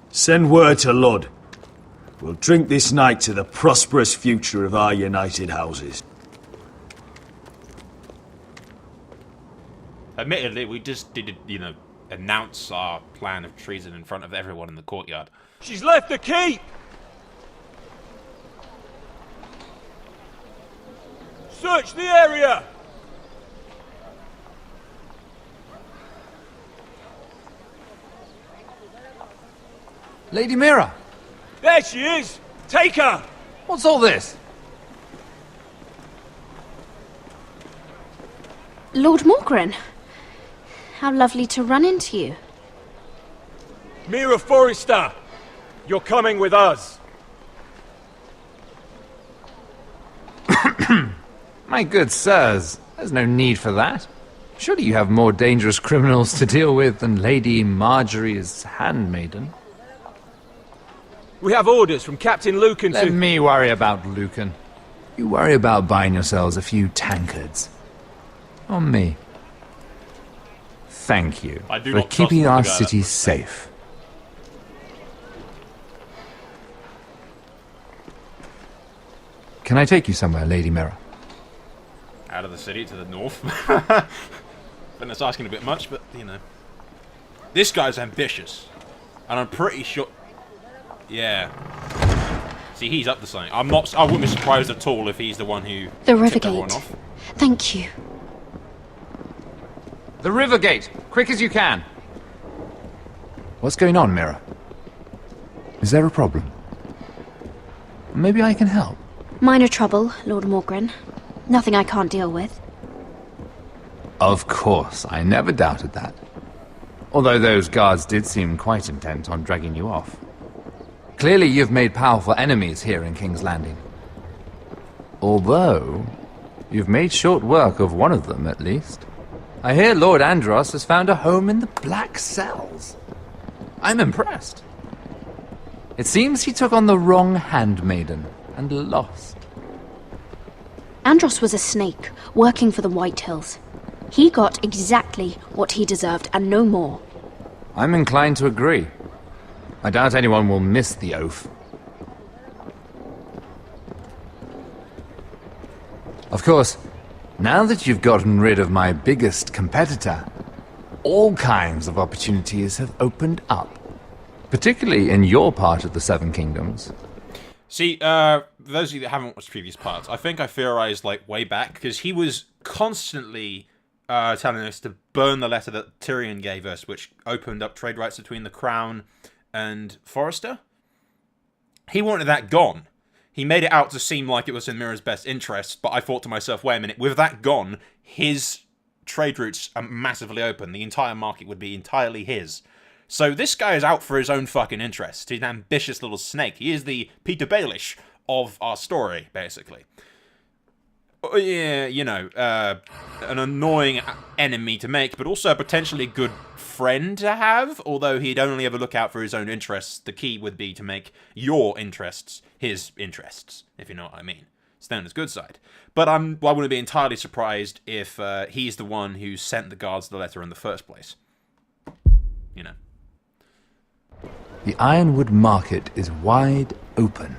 Send word to Lud. We'll drink this night to the prosperous future of our united houses. Admittedly, we just did, announce our plan of treason in front of everyone in the courtyard. She's left the keep! Search the area! Lady Mira! There she is! Take her! What's all this? Lord Morgren. How lovely to run into you. Mira Forrester! You're coming with us! My good sirs, there's no need for that. Surely you have more dangerous criminals to deal with than Lady Marjorie's handmaiden. We have orders from Captain Lucan Let me worry about Lucan. You worry about buying yourselves a few tankards. On me. Thank you for keeping our city safe. Can I take you somewhere, Lady Mira? Out of the city to the north. I think that's asking a bit much, but, This guy's ambitious. And I'm pretty sure... Yeah. See, he's up to something. I wouldn't be surprised at all if he's the one who The river tipped everyone gate. off. Thank you. The river gate! Quick as you can! What's going on, Mira? Is there a problem? Maybe I can help. Minor trouble, Lord Morgren. Nothing I can't deal with. Of course, I never doubted that. Although those guards did seem quite intent on dragging you off. Clearly you've made powerful enemies here in King's Landing. Although, you've made short work of one of them, at least. I hear Lord Andros has found a home in the Black Cells. I'm impressed. It seems he took on the wrong handmaiden and lost. Andros was a snake, working for the White Hills. He got exactly what he deserved, and no more. I'm inclined to agree. I doubt anyone will miss the oath. Of course, now that you've gotten rid of my biggest competitor, all kinds of opportunities have opened up. Particularly in your part of the Seven Kingdoms. See, for those of you that haven't watched previous parts, I think I theorized, way back, because he was constantly telling us to burn the letter that Tyrion gave us, which opened up trade rights between the Crown and Forrester. He wanted that gone. He made it out to seem like it was in Mira's best interest, but I thought to myself, wait a minute, with that gone, his trade routes are massively open. The entire market would be entirely his. So this guy is out for his own fucking interest. He's an ambitious little snake. He is the Peter Baelish of our story, basically. Yeah, an annoying enemy to make, but also a potentially good friend to have, although he'd only ever look out for his own interests. The key would be to make your interests his interests, if you know what I mean. stay on his good side. But I wouldn't be entirely surprised if he's the one who sent the guards the letter in the first place. You know. The Ironwood market is wide open.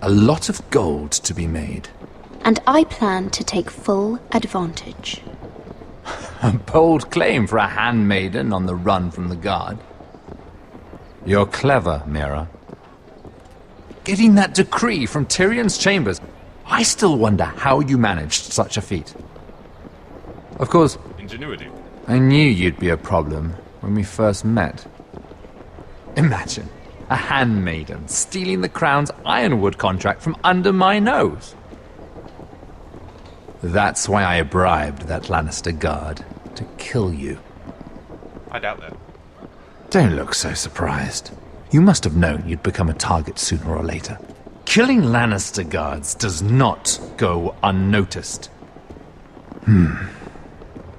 A lot of gold to be made. And I plan to take full advantage. A bold claim for a handmaiden on the run from the guard. You're clever, Mira. Getting that decree from Tyrion's chambers, I still wonder how you managed such a feat. Of course, ingenuity. I knew you'd be a problem when we first met. Imagine a handmaiden stealing the crown's Ironwood contract from under my nose. That's why I bribed that Lannister guard to kill you. I doubt that. Don't look so surprised. You must have known you'd become a target sooner or later. Killing Lannister guards does not go unnoticed.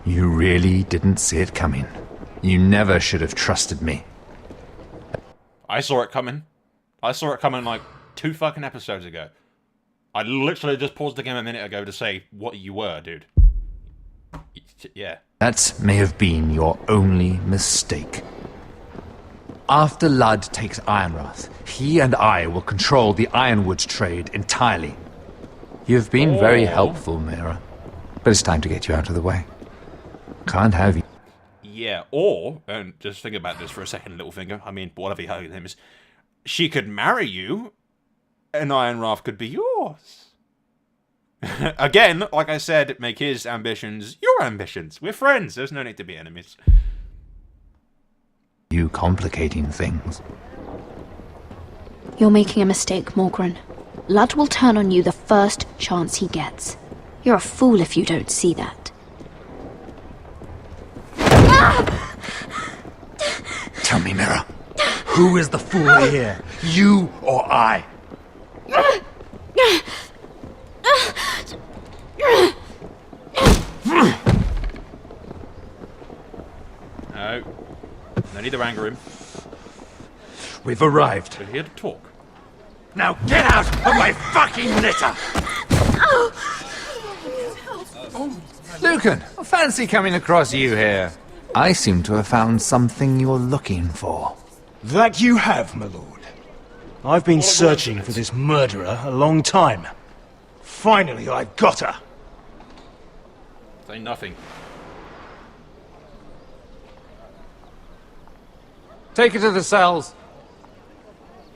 You really didn't see it coming. You never should have trusted me. I saw it coming. I saw it coming like 2 fucking episodes ago. I literally just paused the game a minute ago to say what you were, dude. Yeah. That may have been your only mistake. After Ludd takes Ironrath, he and I will control the Ironwood trade entirely. You've been very helpful, Mira. But it's time to get you out of the way. Can't have you. Yeah, or, and just think about this for a second, Littlefinger. I mean, whatever your name is. She could marry you, and Ironrath could be yours. Again, like I said, make his ambitions your ambitions. We're friends. There's no need to be enemies. You complicating things. You're making a mistake, Morgryn. Ludd will turn on you the first chance he gets. You're a fool if you don't see that. Tell me, Mira, who is the fool here? You or I? No. No need to anger him. We've arrived. We're here to talk. Now get out of my fucking litter! Lucan, I fancy coming across you here. I seem to have found something you're looking for. That you have, my lord. I've been searching for this murderer a long time. Finally, I've got her. Say nothing. Take her to the cells.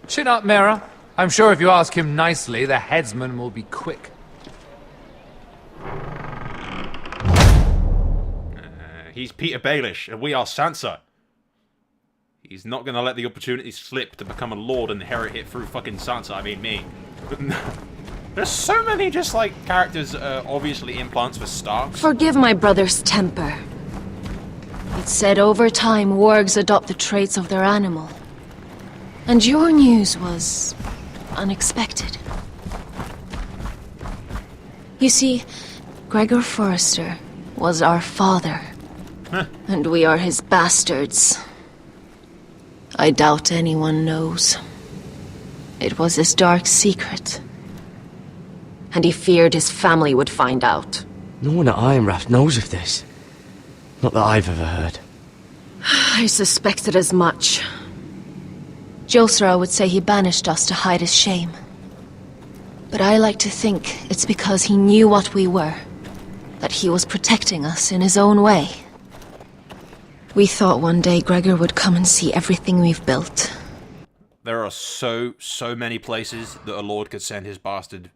Chin up, Mira. I'm sure if you ask him nicely, the headsman will be quick. He's Peter Baelish, and we are Sansa. He's not going to let the opportunity slip to become a lord and inherit it through fucking Sansa, I mean me. There's so many just, like, characters obviously implants for Starks. Forgive my brother's temper. It's said over time wargs adopt the traits of their animal. And your news was unexpected. You see, Gregor Forrester was our father. And we are his bastards. I doubt anyone knows. It was his dark secret. And he feared his family would find out. No one at Ironrath knows of this. Not that I've ever heard. I suspected as much. Josra would say he banished us to hide his shame. But I like to think it's because he knew what we were. That he was protecting us in his own way. We thought one day Gregor would come and see everything we've built. There are so many places that a lord could send his bastard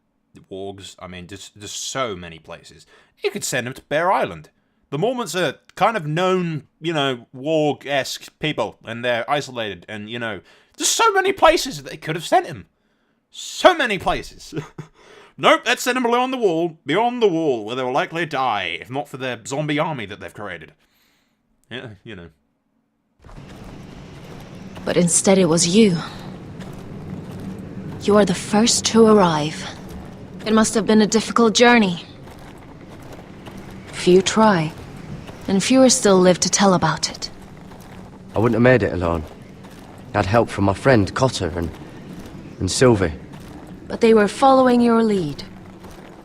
wargs. I mean, just so many places. He could send them to Bear Island. The Mormonts are kind of known, you know, warg-esque people, and they're isolated, and, you know, there's so many places that they could have sent him. So many places. Nope, let's send him beyond the wall, where they'll likely die, if not for their zombie army that they've created. Yeah, you know. But instead it was you. You are the first to arrive. It must have been a difficult journey. Few try, and fewer still live to tell about it. I wouldn't have made it alone. I had help from my friend Cotter and Sylvie. But they were following your lead.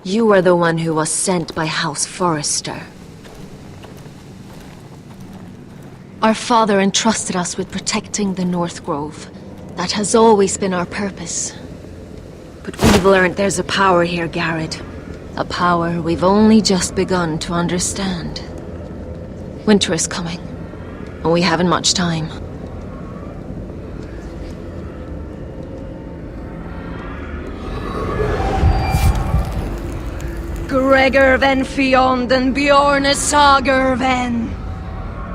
You are the one who was sent by House Forrester. Our father entrusted us with protecting the North Grove. That has always been our purpose. But we've learned there's a power here, Garrett. A power we've only just begun to understand. Winter is coming, and we haven't much time. Gregor ven fionden Bjorne sager ven.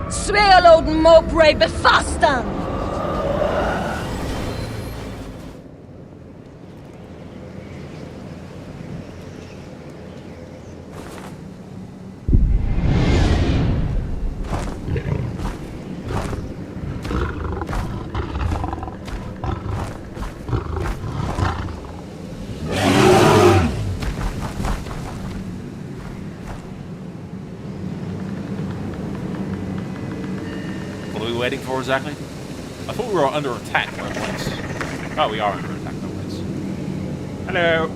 Sveloden mopre befastan. Waiting for exactly? I thought we were under attack by points. Oh, we are under attack by points. Hello.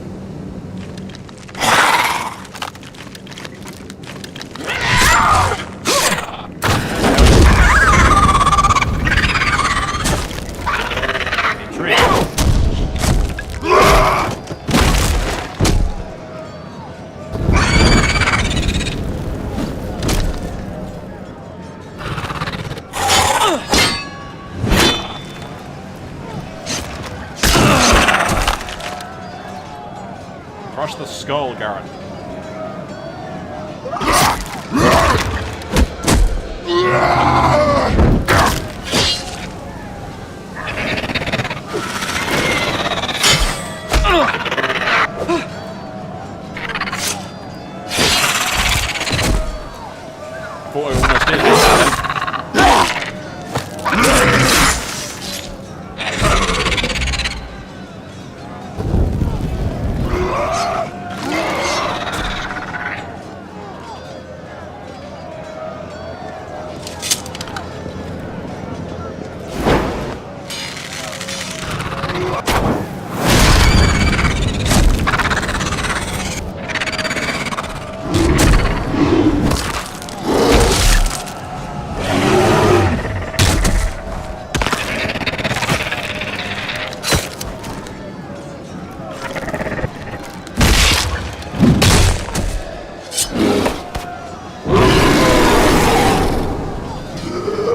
Crush the skull, Garrett. Thought I almost did this.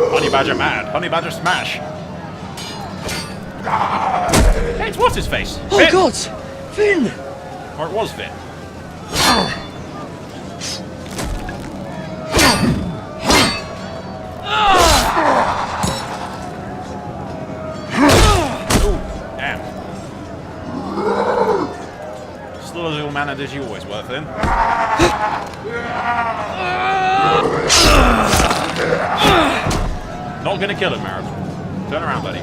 Honey Badger mad. Honey Badger smash. Hey, it's what's his face? Oh Finn. God! Finn! Or it was Finn. Ooh, damn. Still as ill mannered as you always were, Finn. Not gonna kill him, Marib. Turn around, buddy.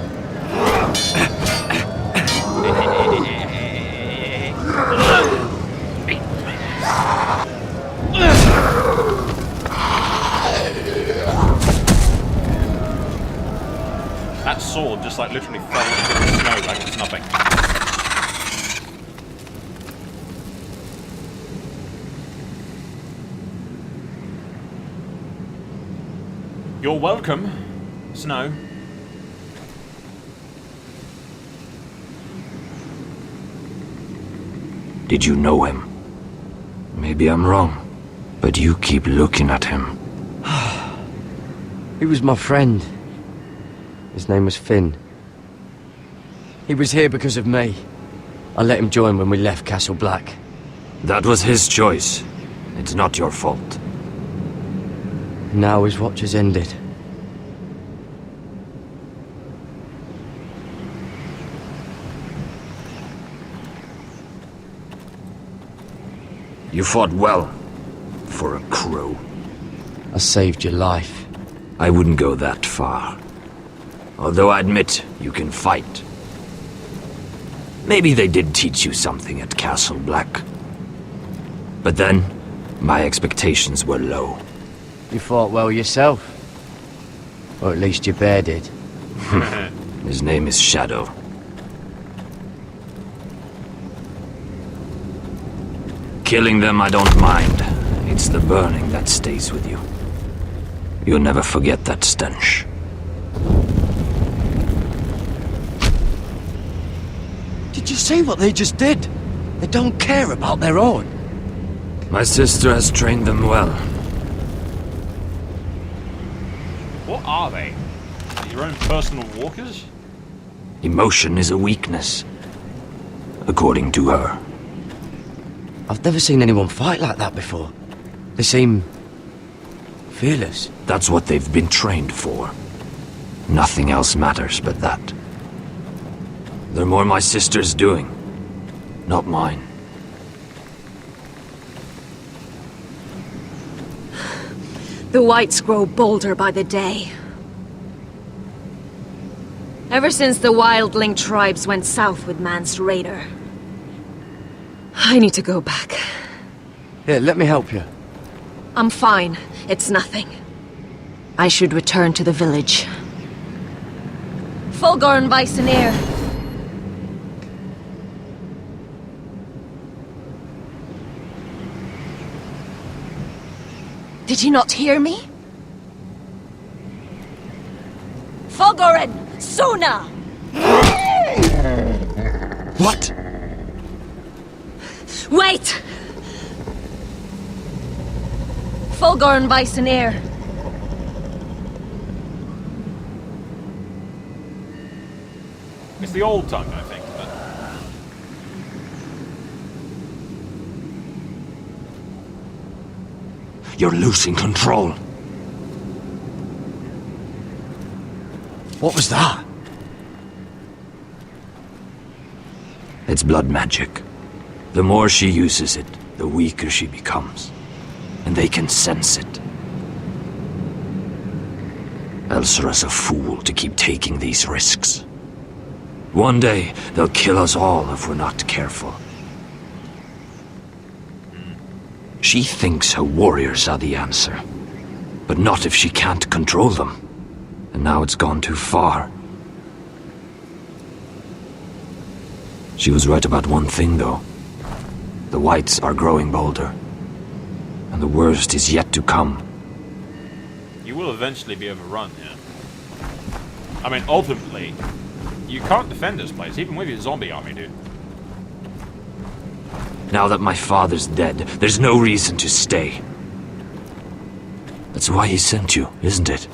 That sword just like literally fell into the snow like it's nothing. You're welcome, Snow. Did you know him? Maybe I'm wrong, but you keep looking at him. He was my friend. His name was Finn. He was here because of me. I let him join when we left Castle Black. That was his choice. It's not your fault. Now his watch has ended. You fought well, for a crow. I saved your life. I wouldn't go that far. Although I admit, you can fight. Maybe they did teach you something at Castle Black. But then, my expectations were low. You fought well yourself. Or at least your bear did. His name is Shadow. Killing them I don't mind. It's the burning that stays with you. You'll never forget that stench. Did you see what they just did? They don't care about their own. My sister has trained them well. What are they? Your own personal walkers? Emotion is a weakness, according to her. I've never seen anyone fight like that before. They seem fearless. That's what they've been trained for. Nothing else matters but that. They're more my sister's doing, not mine. The whites grow bolder by the day. Ever since the wildling tribes went south with Man's raider. I need to go back. Here, let me help you. I'm fine. It's nothing. I should return to the village. Fulgorn Bisoneer. Did you not hear me? Fulgorn! Sona! What? Wait! Fulgorn Bisoneer. It's the old tongue, I think, but... You're losing control. What was that? It's blood magic. The more she uses it, the weaker she becomes. And they can sense it. Elsera's a fool to keep taking these risks. One day, they'll kill us all if we're not careful. She thinks her warriors are the answer. But not if she can't control them. And now it's gone too far. She was right about one thing, though. The whites are growing bolder. And the worst is yet to come. You will eventually be overrun, yeah. I mean, ultimately, you can't defend this place, even with your zombie army, dude. Now that my father's dead, there's no reason to stay. That's why he sent you, isn't it?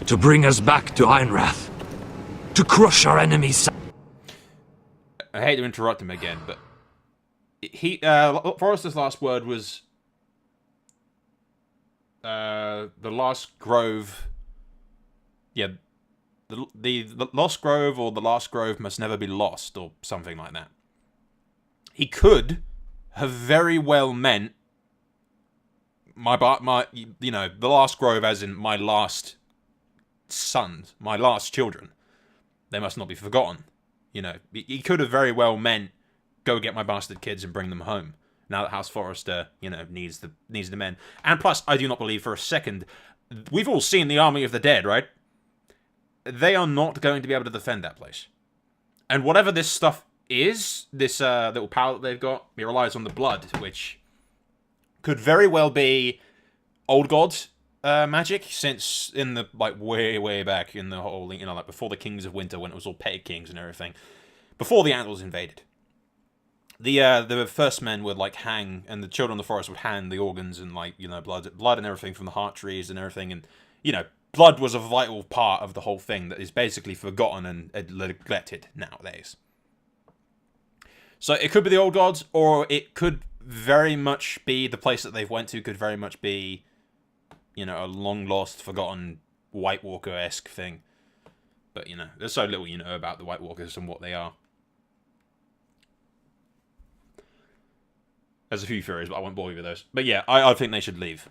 To bring us back to Ironrath. To crush our enemies. I hate to interrupt him again, but... Forrester's last word was... the Last Grove... Yeah, the Lost Grove or the Last Grove must never be lost, or something like that. He could have very well meant you know, the Last Grove as in my last sons, my last children. They must not be forgotten. You know, he could have very well meant go get my bastard kids and bring them home. Now that House Forrester, you know, needs the men. And plus, I do not believe for a second, we've all seen the Army of the Dead, right? They are not going to be able to defend that place. And whatever this stuff is, this little power that they've got, it relies on the blood, which could very well be old gods magic, since in the, like, way back in the whole, you know, like, before the Kings of Winter, when it was all petty kings and everything, before the Andals invaded. The first men would, like, hang, and the children of the forest would hang the organs and, like, you know, blood and everything from the heart trees and everything, and, you know, blood was a vital part of the whole thing that is basically forgotten and neglected nowadays. So it could be the old gods, or it could very much be the place that they've went to could very much be, you know, a long-lost, forgotten White Walker-esque thing. But, you know, there's so little you know about the White Walkers and what they are. There's a few theories, but I won't bore you with those. But yeah, I think they should leave.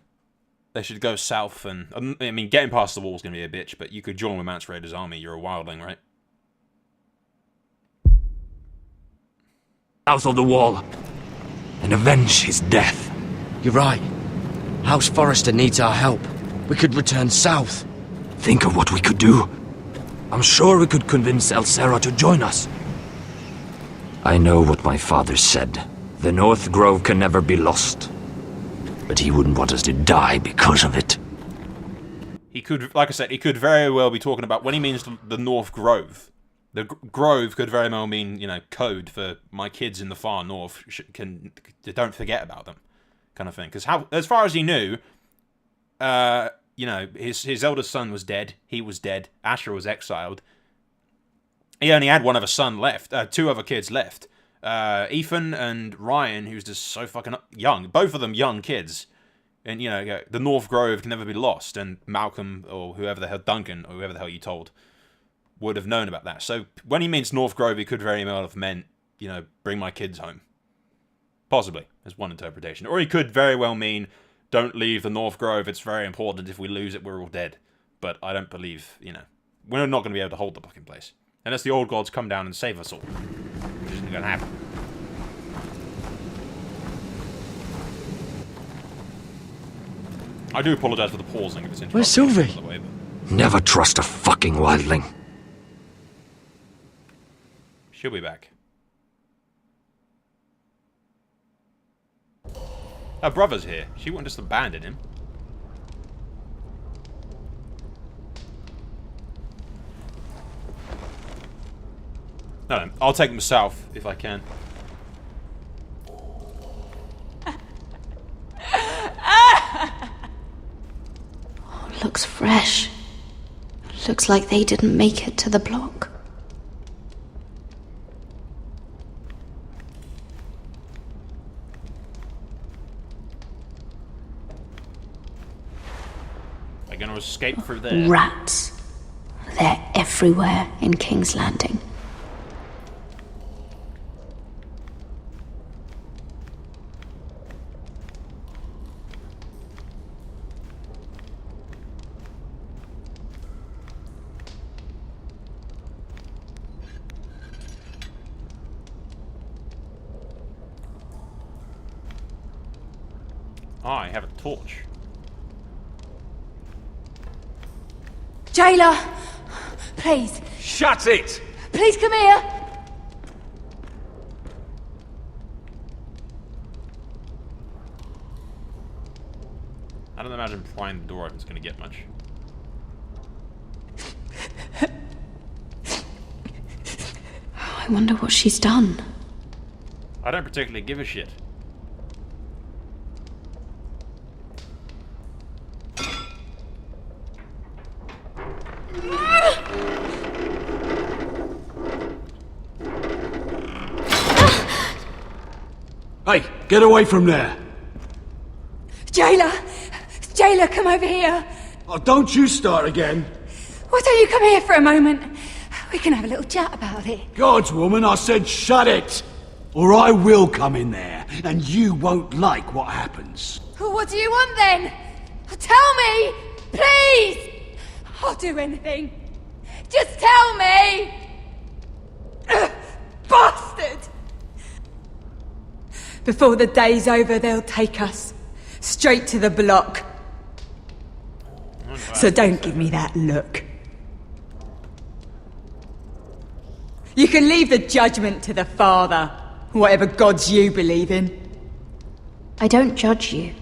They should go south, and I mean, getting past the wall is going to be a bitch, but you could join with Mance Raider's army. You're a wildling, right? South of the wall, and avenge his death. You're right. House Forrester needs our help. We could return south. Think of what we could do. I'm sure we could convince Elsera to join us. I know what my father said. The North Grove can never be lost. But he wouldn't want us to die because of it. He could, like I said, he could very well be talking about, when he means the North Grove, the Grove could very well mean, code for my kids in the far north don't forget about them, kind of thing. Because as far as he knew, his eldest son was dead. He was dead. Asher was exiled. He only had one other son left. 2 other kids left. Ethan and Ryan, who's just so fucking young. Both of them young kids. And, the North Grove can never be lost. And Malcolm, or whoever the hell, Duncan, or whoever the hell you told, would have known about that. So, when he means North Grove, he could very well have meant, bring my kids home. Possibly, as one interpretation. Or he could very well mean, don't leave the North Grove, it's very important, if we lose it, we're all dead. But I don't believe, we're not going to be able to hold the fucking place. Unless the old gods come down and save us all. Which isn't going to happen. I do apologise for the pausing if it's interesting. Where's Sylvie? By the way, but Never trust a fucking wildling. she'll be back. Her brother's here. She wouldn't just abandon him. No, I'll take them south if I can. Looks fresh. Looks like they didn't make it to the block. They're going to escape through there. Rats. They're everywhere in King's Landing. I have a torch. Jailer! Please. Shut it! Please come here! I don't imagine prying the door open is going to get much. I wonder what she's done. I don't particularly give a shit. Hey, get away from there! Jailer! Jailer, come over here! Oh, don't you start again! Why don't you come here for a moment? We can have a little chat about it. Gods, woman, I said shut it! Or I will come in there, and you won't like what happens. What do you want then? Tell me! Please! I'll do anything. Just tell me! Bastard! Before the day's over, they'll take us straight to the block. So don't give me that look. You can leave the judgment to the Father, whatever gods you believe in. I don't judge you.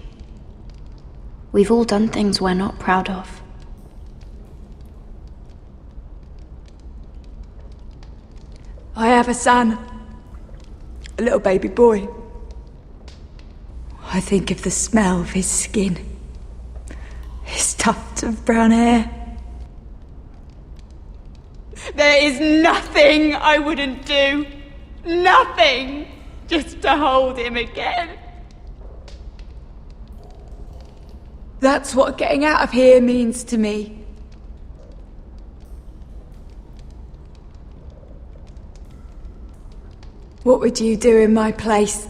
We've all done things we're not proud of. I have a son. A little baby boy. I think of the smell of his skin. His tufts of brown hair. There is nothing I wouldn't do. Nothing! Just to hold him again. That's what getting out of here means to me. What would you do in my place?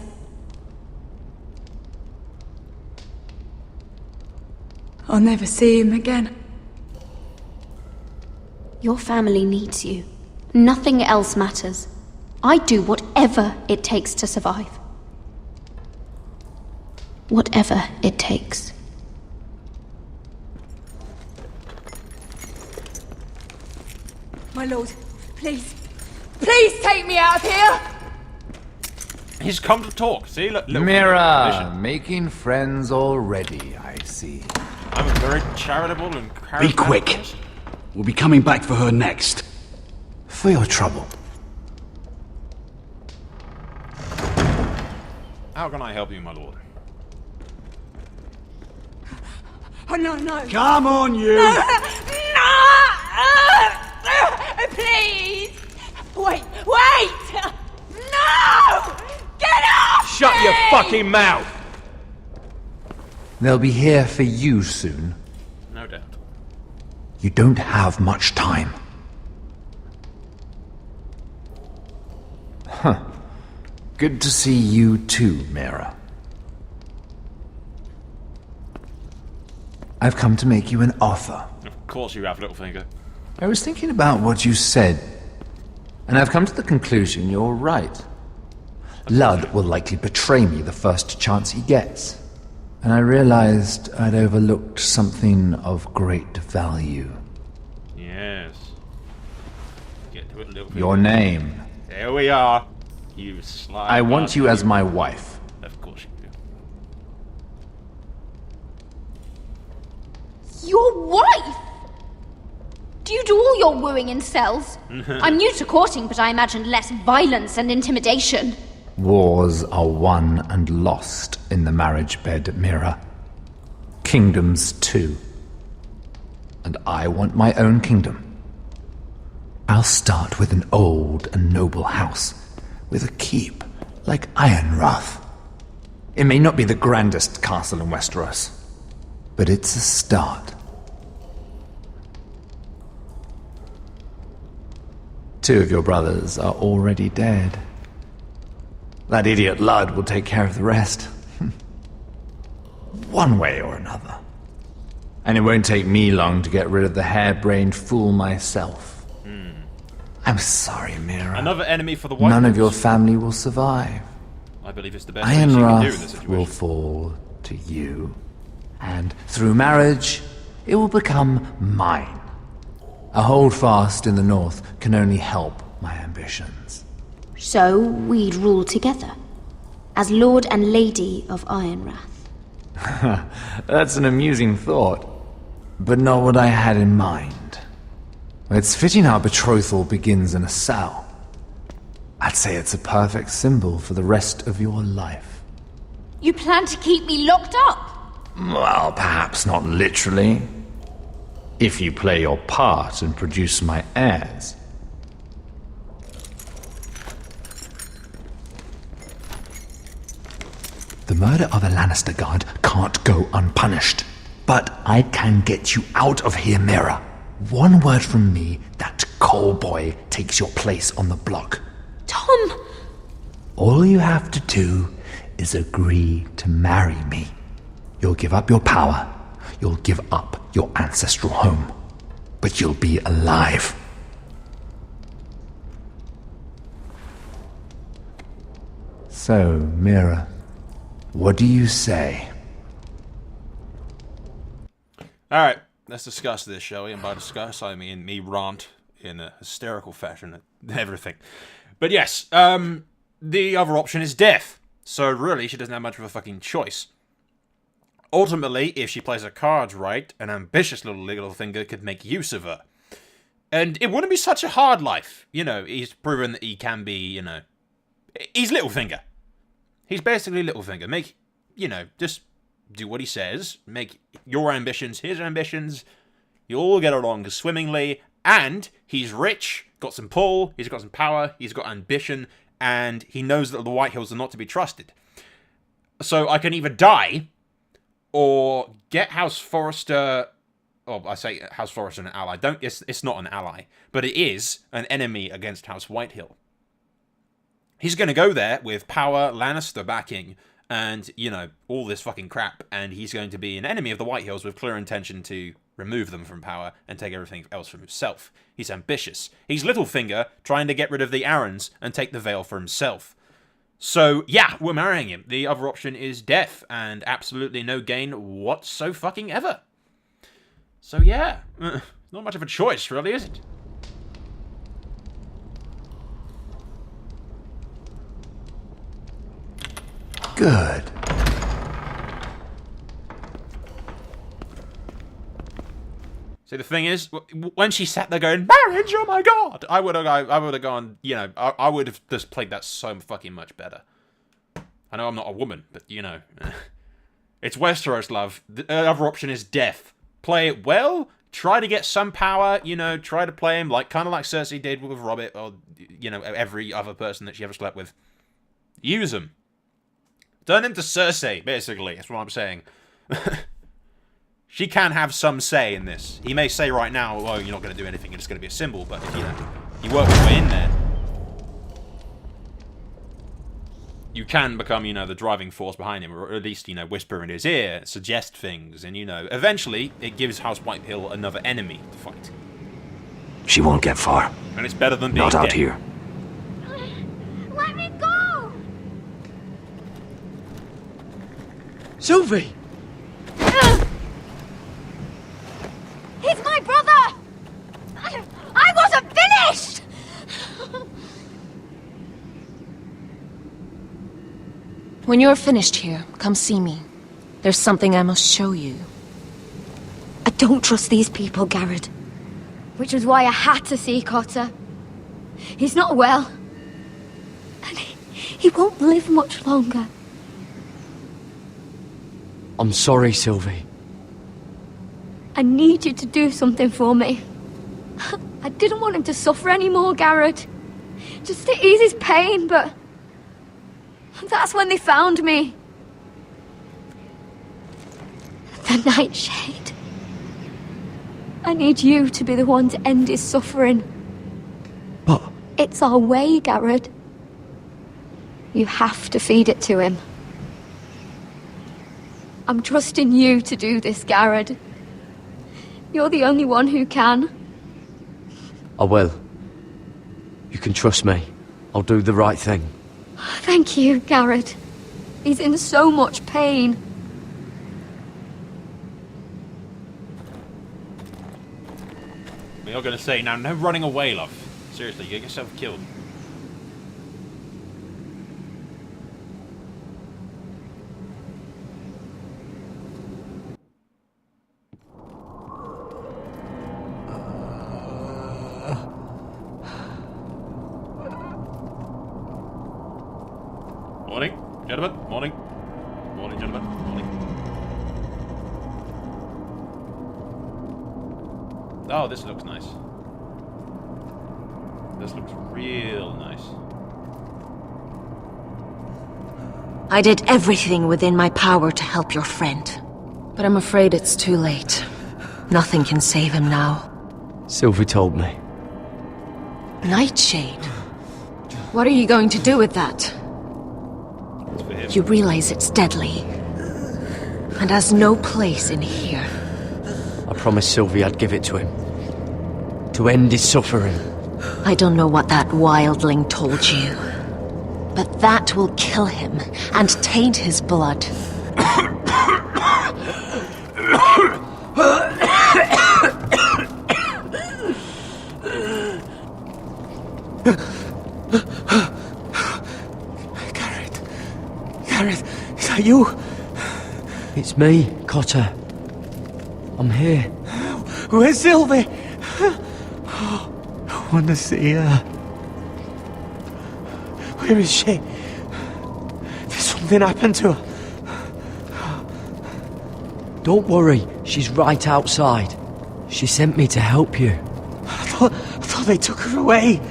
I'll never see him again. Your family needs you. Nothing else matters. I'd do whatever it takes to survive. Whatever it takes. My lord, please. Please take me out of here! He's come to talk. See, look. Mira, making friends already, I see. I'm very charitable and charismatic. Be quick. We'll be coming back for her next. For your trouble. How can I help you, my lord? Oh, no. Come on, you! No! Please! Wait! No! Get off! Shut your fucking mouth! They'll be here for you soon. No doubt. You don't have much time. Huh. Good to see you too, Mira. I've come to make you an offer. Of course you have, Littlefinger. I was thinking about what you said, and I've come to the conclusion you're right. Ludd will likely betray me the first chance he gets, and I realized I'd overlooked something of great value. Yes. Get to it, Littlefinger. Your name. There we are. You sly I want bastard. you as my wife. Of course you do. Your wife? Do you do all your wooing in cells? I'm new to courting, but I imagine less violence and intimidation. Wars are won and lost in the marriage bed, Mira. Kingdoms too. And I want my own kingdom. I'll start with an old and noble house, with a keep like Ironrath. It may not be the grandest castle in Westeros, but it's a start. Two of your brothers are already dead. That idiot Ludd will take care of the rest. One way or another. And it won't take me long to get rid of the harebrained fool myself. I'm sorry, Mira. Another enemy for the White None of Wolves. your family will survive. I believe it's the best thing you can do in this Ironrath situation. will fall to you. And through marriage, it will become mine. A holdfast in the north can only help my ambitions. So we'd rule together, as Lord and Lady of Ironrath. That's an amusing thought, but not what I had in mind. It's fitting our betrothal begins in a cell. I'd say it's a perfect symbol for the rest of your life. You plan to keep me locked up? Well, perhaps not literally. If you play your part and produce my heirs. The murder of a Lannister guard can't go unpunished. But I can get you out of here, Mira. One word from me, that coal boy takes your place on the block. Tom! All you have to do is agree to marry me. You'll give up your power. You'll give up your ancestral home. But you'll be alive. So, Mira, what do you say? Alright, let's discuss this, shall we? And by discuss, I mean me rant in a hysterical fashion at everything. But yes, the other option is death. So really, she doesn't have much of a fucking choice. Ultimately, if she plays her cards right, an ambitious little Littlefinger could make use of her. And it wouldn't be such a hard life. You know, he's proven that he can be, you know... He's Littlefinger. He's basically Littlefinger. Make, you know, just do what he says. Make your ambitions his ambitions. You all get along swimmingly. And he's rich, got some pull, he's got some power, he's got ambition, and he knows that the White Hills are not to be trusted. So I can either die, or get House Forrester... Oh, I say House Forrester an ally. It's not an ally, but it is an enemy against House Whitehill. He's going to go there with power, Lannister backing, and, you know, all this fucking crap, and he's going to be an enemy of the White Hills with clear intention to remove them from power and take everything else from himself. He's ambitious. He's Littlefinger trying to get rid of the Arryns and take the Vale for himself. So, yeah, we're marrying him. The other option is death, and absolutely no gain whatsoever. So, yeah, not much of a choice, really, is it? Good. See, the thing is, when she sat there going, "Marriage, oh my god," I would have gone, you know, I would have just played that so fucking much better. I know I'm not a woman, but you know, it's Westeros, love. The other option is death. Play it well. Try to get some power. You know, try to play him kind of like Cersei did with Robert, or you know, every other person that she ever slept with. Use him. Turn him to Cersei, basically. That's what I'm saying. She can have some say in this. He may say right now, well, you're not going to do anything, you're just going to be a symbol, but if, you know, you work your way in there, you can become, you know, the driving force behind him, or at least, you know, whisper in his ear, suggest things, and, you know, eventually, it gives House Whitehill another enemy to fight. She won't get far. And it's better than being Not out dead. here. Let me go! Sylvie! He's my brother! I wasn't finished! When you're finished here, come see me. There's something I must show you. I don't trust these people, Garrett. Which was why I had to see Cotter. He's not well. And he won't live much longer. I'm sorry, Sylvie. I need you to do something for me. I didn't want him to suffer anymore, Garrett. Just to ease his pain, but... that's when they found me. The Nightshade. I need you to be the one to end his suffering. But... it's our way, Garrett. You have to feed it to him. I'm trusting you to do this, Garrett. You're the only one who can. I will. You can trust me. I'll do the right thing. Thank you, Garrett. He's in so much pain. We're going to say, now, no running away, love. Seriously, get yourself killed. Morning, gentlemen. Morning. Morning, gentlemen. Morning. Oh, this looks nice. This looks real nice. I did everything within my power to help your friend. But I'm afraid it's too late. Nothing can save him now. Sylvie told me. Nightshade? What are you going to do with that? You realize it's deadly. And has no place in here. I promised Sylvie I'd give it to him. To end his suffering. I don't know what that wildling told you. But that will kill him and taint his blood. Garrett, is that you? It's me, Cotter. I'm here. Where's Sylvie? I want to see her. Where is she? Did something happen to her? Don't worry, she's right outside. She sent me to help you. I thought they took her away.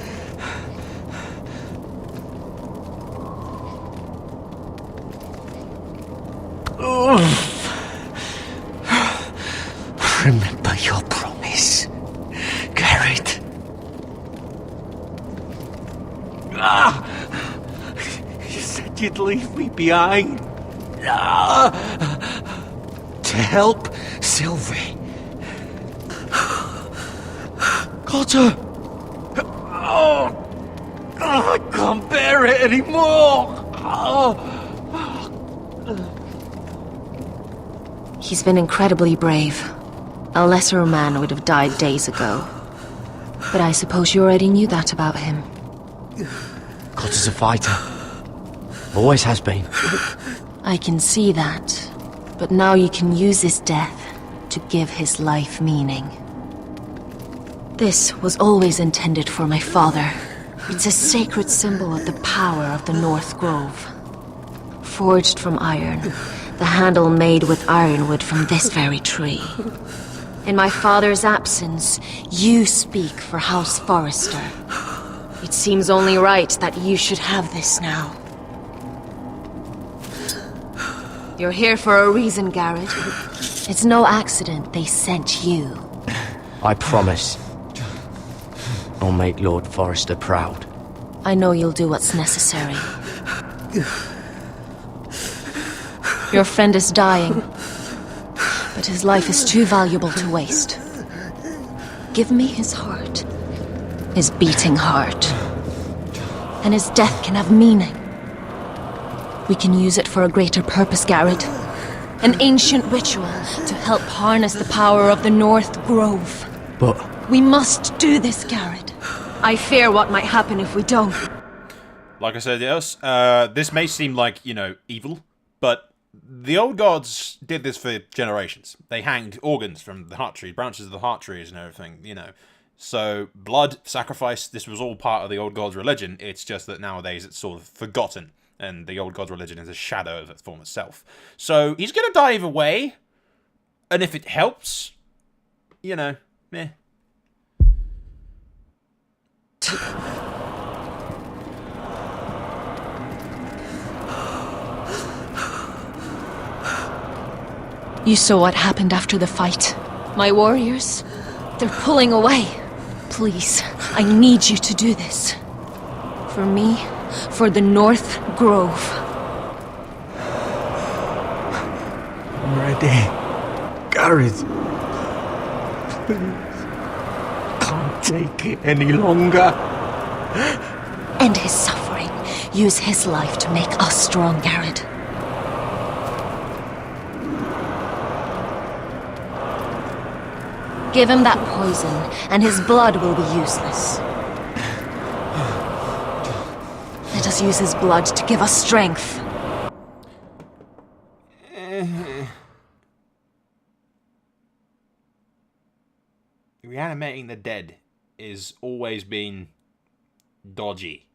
Remember your promise, Garrett. You said you'd leave me behind. To help Sylvie. Cotter! I can't bear it anymore! He's been incredibly brave. A lesser man would have died days ago. But I suppose you already knew that about him. Cotter's a fighter. Always has been. I can see that. But now you can use his death to give his life meaning. This was always intended for my father. It's a sacred symbol of the power of the North Grove. Forged from iron, the handle made with ironwood from this very tree. In my father's absence, you speak for House Forrester. It seems only right that you should have this now. You're here for a reason, Garrett. It's no accident they sent you. I promise. I'll make Lord Forrester proud. I know you'll do what's necessary. Your friend is dying, but his life is too valuable to waste. Give me his heart, his beating heart, and his death can have meaning. We can use it for a greater purpose, Garrett. An ancient ritual to help harness the power of the North Grove. But... We must do this, Garrett. I fear what might happen if we don't. Like I said, yes, this may seem like, evil, but the old gods did this for generations. They hanged organs from the heart tree, branches of the heart trees and everything, So, blood, sacrifice, this was all part of the old gods' religion. It's just that nowadays it's sort of forgotten, and the old gods' religion is a shadow of its former self. So, he's gonna die either way, and if it helps, meh. You saw what happened after the fight. My warriors, they're pulling away. Please, I need you to do this. For me, for the North Grove. I'm ready. Gareth. Please. Can't take it any longer. End his suffering. Use his life to make us strong, Garrett. Give him that poison, and his blood will be useless. Let us use his blood to give us strength. Reanimating the dead is always been dodgy.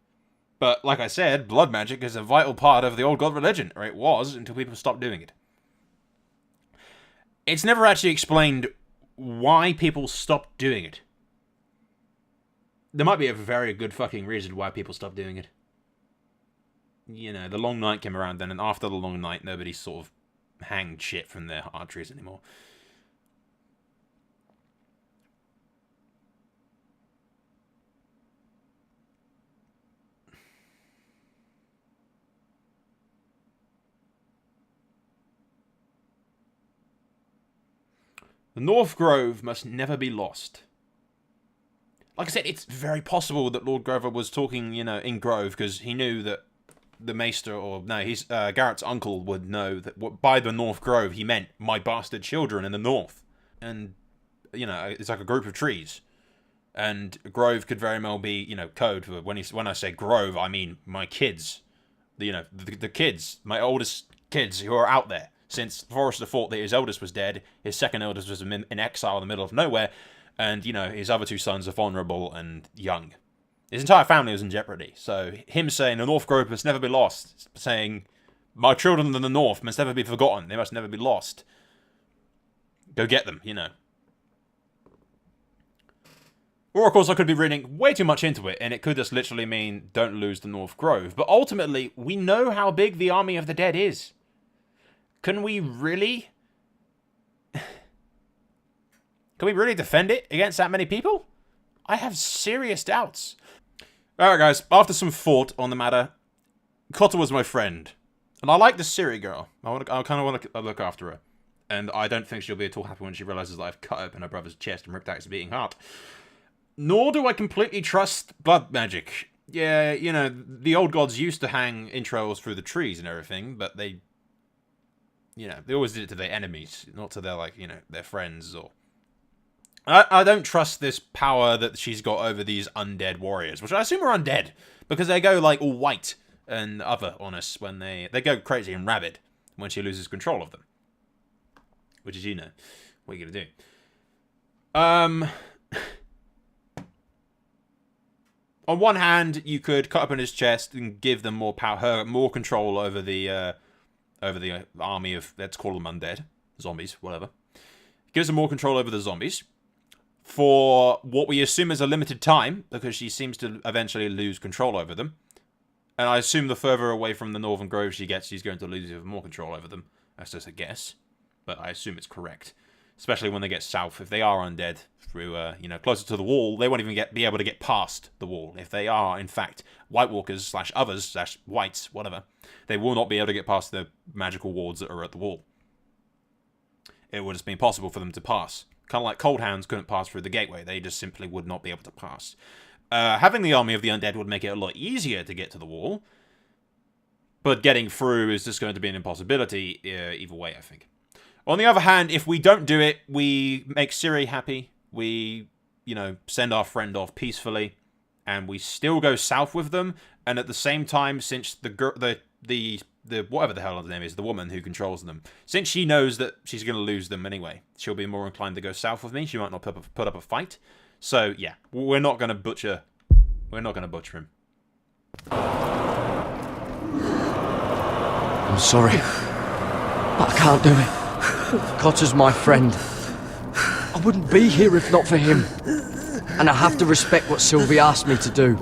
But like I said, blood magic is a vital part of the old god religion, or it was until people stopped doing it. It's never actually explained why people stopped doing it. There might be a very good fucking reason why people stopped doing it. The long night came around then, and after the long night, nobody sort of hanged shit from their arteries anymore. The North Grove must never be lost. Like I said, it's very possible that Lord Grover was talking, in Grove, because he knew that the Maester, Garrett's uncle would know that by the North Grove he meant my bastard children in the North. And, it's like a group of trees. And Grove could very well be, code for, when I say Grove, I mean my kids. The kids, my oldest kids who are out there. Since Forrester thought that his eldest was dead, his second eldest was in exile in the middle of nowhere, and, his other two sons are vulnerable and young. His entire family was in jeopardy, so him saying the North Grove must never be lost, saying my children in the North must never be forgotten, they must never be lost. Go get them, Or, of course, I could be reading way too much into it, and it could just literally mean don't lose the North Grove. But ultimately, we know how big the Army of the Dead is. Can we really defend it against that many people? I have serious doubts. Alright guys, after some thought on the matter, Cotta was my friend. And I like the Siri girl. I kind of want to look after her. And I don't think she'll be at all happy when she realizes that I've cut open her brother's chest and ripped out his beating heart. Nor do I completely trust blood magic. Yeah, the old gods used to hang entrails through the trees and everything, but they always did it to their enemies, not to their, their friends, or... I don't trust this power that she's got over these undead warriors, which I assume are undead, because they go, all white, and other on us when they go crazy and rabid when she loses control of them. Which is, what are you gonna do? On one hand, you could cut open his chest and give them more power, her more control over the army of, let's call them undead, zombies, whatever. Gives them more control over the zombies for what we assume is a limited time, because she seems to eventually lose control over them. And I assume the further away from the Northern Grove she gets, she's going to lose even more control over them. That's just a guess, but I assume it's correct. Especially when they get south. If they are undead through, closer to the wall, they won't even be able to get past the wall. If they are, in fact, White Walkers / others / whites, whatever, they will not be able to get past the magical wards that are at the wall. It would just be impossible for them to pass. Kind of like Cold Hounds couldn't pass through the gateway. They just simply would not be able to pass. Having the army of the undead would make it a lot easier to get to the wall. But getting through is just going to be an impossibility either way, I think. On the other hand, if we don't do it, we make Ciri happy. We, send our friend off peacefully, and we still go south with them. And at the same time, since the whatever the hell her name is, the woman who controls them, since she knows that she's going to lose them anyway, she'll be more inclined to go south with me. She might not put up a fight. So yeah, we're not going to butcher. We're not going to butcher him. I'm sorry, but I can't do it. Cotter's my friend. I wouldn't be here if not for him. And I have to respect what Sylvie asked me to do.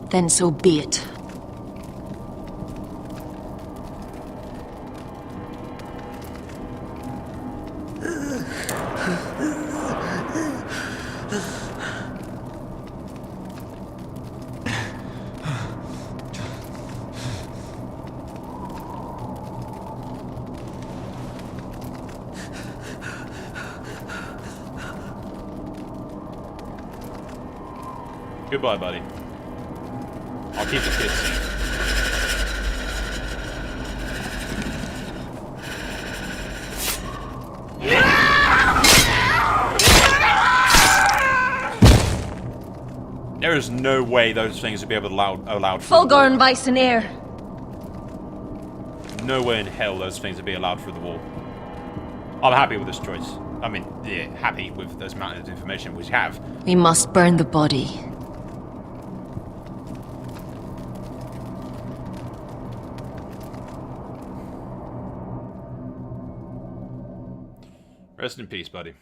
Then so be it. Goodbye, buddy. I'll keep the kids safe. There is no way those things would be able to allowed through Fulgur and Bison Air. No way in hell those things would be allowed through the wall. I'm happy with this choice. I mean, yeah, happy with this amount of information we have. We must burn the body. Rest in peace, buddy.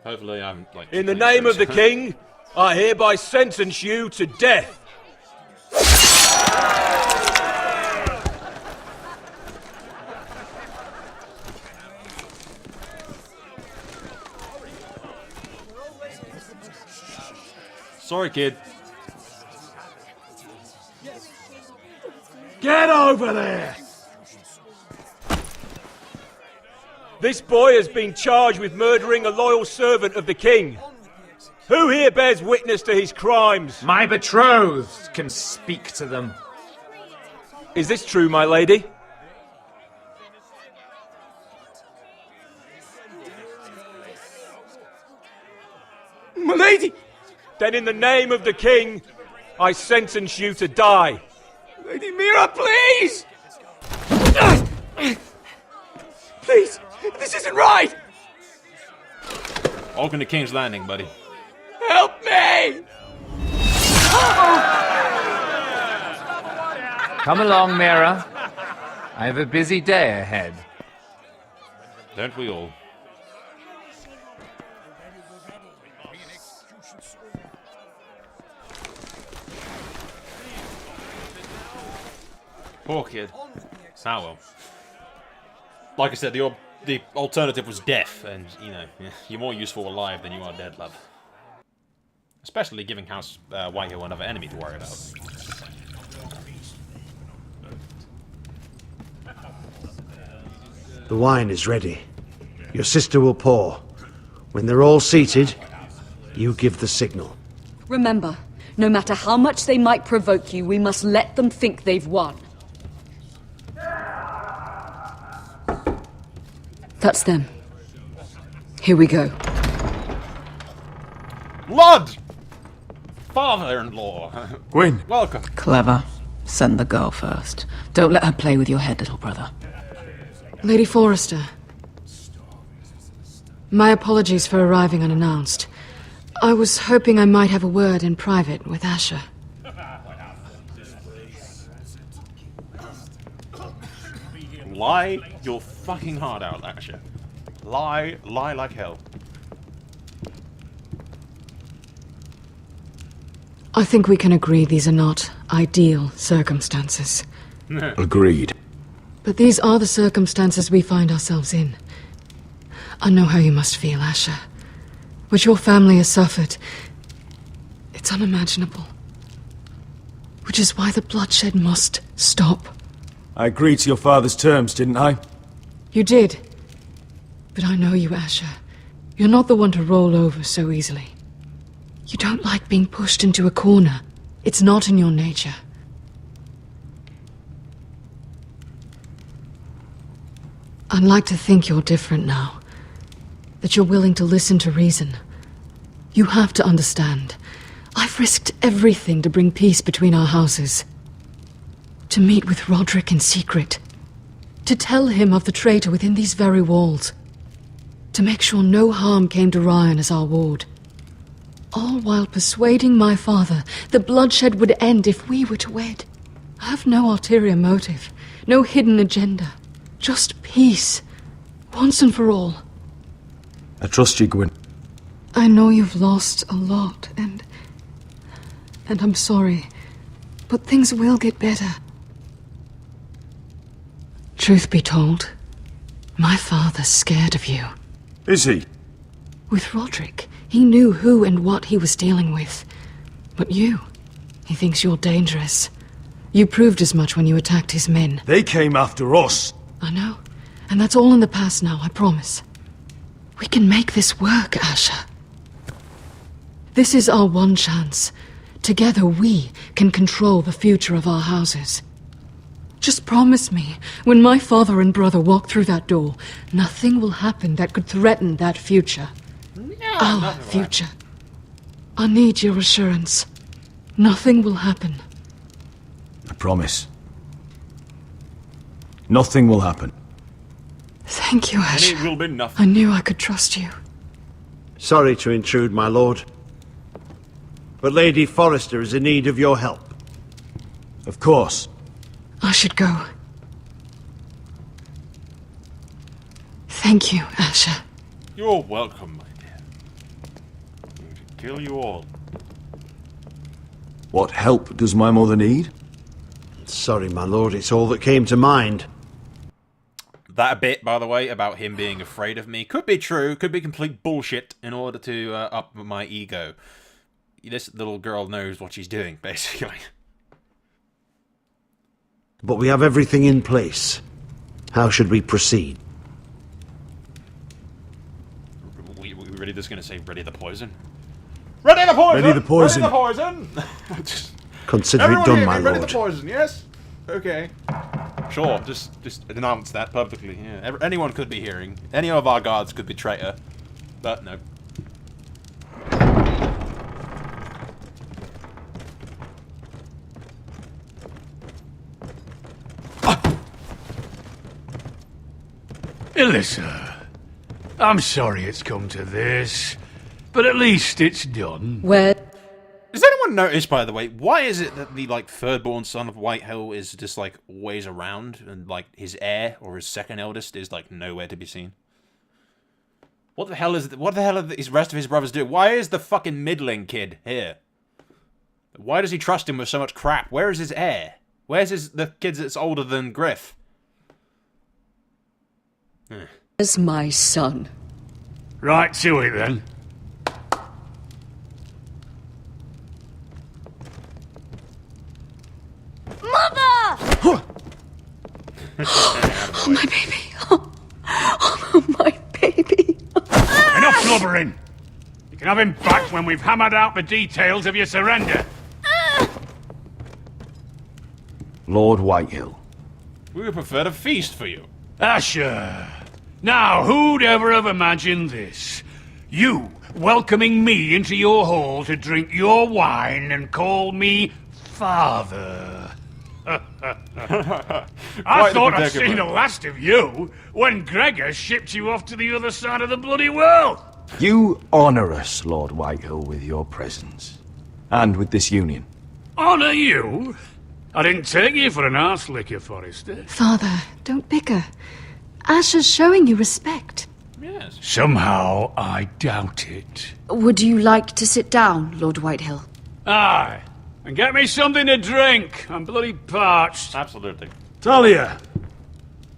Hopefully I haven't, In the name of the king, I hereby sentence you to death. Sorry, kid. Get over there! This boy has been charged with murdering a loyal servant of the king. Who here bears witness to his crimes? My betrothed can speak to them. Is this true, my lady? My lady! Then in the name of the king, I sentence you to die. Lady Mira, please! Please! This isn't right! Welcome to King's Landing, buddy. Help me! Come along, Mira. I have a busy day ahead. Don't we all? Poor kid. Ah well. Like I said, the alternative was death, and, you're more useful alive than you are dead, love. Especially giving House Whitehill another enemy to worry about. The wine is ready. Your sister will pour. When they're all seated, you give the signal. Remember, no matter how much they might provoke you, we must let them think they've won. That's them. Here we go. Lud! Father-in-law! Gwyn! Welcome. Clever. Send the girl first. Don't let her play with your head, little brother. Lady Forrester. My apologies for arriving unannounced. I was hoping I might have a word in private with Asher. Lie your fucking heart out, Asher. Lie like hell. I think we can agree these are not ideal circumstances. Agreed. But these are the circumstances we find ourselves in. I know how you must feel, Asher. What your family has suffered, it's unimaginable. Which is why the bloodshed must stop. I agreed to your father's terms, didn't I? You did. But I know you, Asher. You're not the one to roll over so easily. You don't like being pushed into a corner. It's not in your nature. I'd like to think you're different now. That you're willing to listen to reason. You have to understand. I've risked everything to bring peace between our houses. To meet with Roderick in secret. To tell him of the traitor within these very walls. To make sure no harm came to Ryan as our ward. All while persuading my father that bloodshed would end if we were to wed. I have no ulterior motive, no hidden agenda. Just peace, once and for all. I trust you, Gwyn. I know you've lost a lot, and I'm sorry, but things will get better. Truth be told, my father's scared of you. Is he? With Roderick, he knew who and what he was dealing with. But you, he thinks you're dangerous. You proved as much when you attacked his men. They came after us. I know, and that's all in the past now, I promise. We can make this work, Asher. This is our one chance. Together we can control the future of our houses. Just promise me, when my father and brother walk through that door, nothing will happen that could threaten that future. Our future. I need your assurance. Nothing will happen. I promise. Nothing will happen. Thank you, Asher. And it will be nothing. I knew I could trust you. Sorry to intrude, my lord. But Lady Forrester is in need of your help. Of course. I should go. Thank you, Asher. You're welcome, my dear. I'm going to kill you all. What help does my mother need? Sorry, my lord, it's all that came to mind. That bit, by the way, about him being afraid of me, could be true, could be complete bullshit in order to up my ego. This little girl knows what she's doing, basically. But we have everything in place. How should we proceed? We really just going to say ready the poison? Ready the poison! Ready the poison! Ready the poison! Consider Everyone it done, hear my me, lord. ready the poison, yes? Okay. Sure, just announce that publicly. Yeah. Anyone could be hearing. Any of our guards could be traitor. But no. Alyssa, I'm sorry it's come to this, but at least it's done. Where? Does anyone notice, by the way, why is it that the, third-born son of Whitehill is just, always around, and, his heir, or his second eldest, is, nowhere to be seen? What the hell are the rest of his brothers doing? Why is the fucking middling kid here? Why does he trust him with so much crap? Where is his heir? Where's the kid that's older than Griff? As my son. Right to it, then. Mother! Oh, my baby. Oh, my baby. Enough blubbering! You can have him back when we've hammered out the details of your surrender. Lord Whitehill. We would prefer to feast for you. Asher! Now, who'd ever have imagined this? You welcoming me into your hall to drink your wine and call me father. I thought I'd seen the last of you when Gregor shipped you off to the other side of the bloody world. You honour us, Lord Whitehill, with your presence. And with this union. Honour you? I didn't take you for an arse licker, Forrester. Father, don't bicker. Asher's showing you respect. Yes. Somehow, I doubt it. Would you like to sit down, Lord Whitehill? Aye. And get me something to drink. I'm bloody parched. Absolutely. Talia,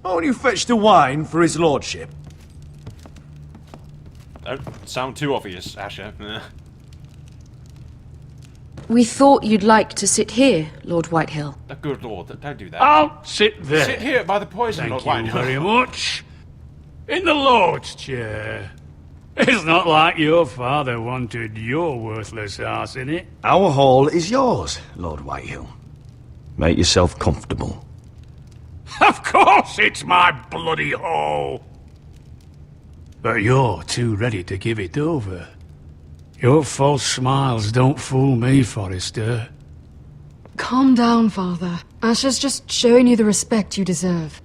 won't you fetch the wine for his lordship? Don't sound too obvious, Asher. We thought you'd like to sit here, Lord Whitehill. Oh, good lord, don't do that. I'll sit there. Sit here by the poison, Thank Lord you Whitehill. very much. In the Lord's chair. It's not like your father wanted your worthless arse in it. Our hall is yours, Lord Whitehill. Make yourself comfortable. Of course it's my bloody hall. But you're too ready to give it over. Your false smiles don't fool me, Forrester. Calm down, Father. Asher's just showing you the respect you deserve.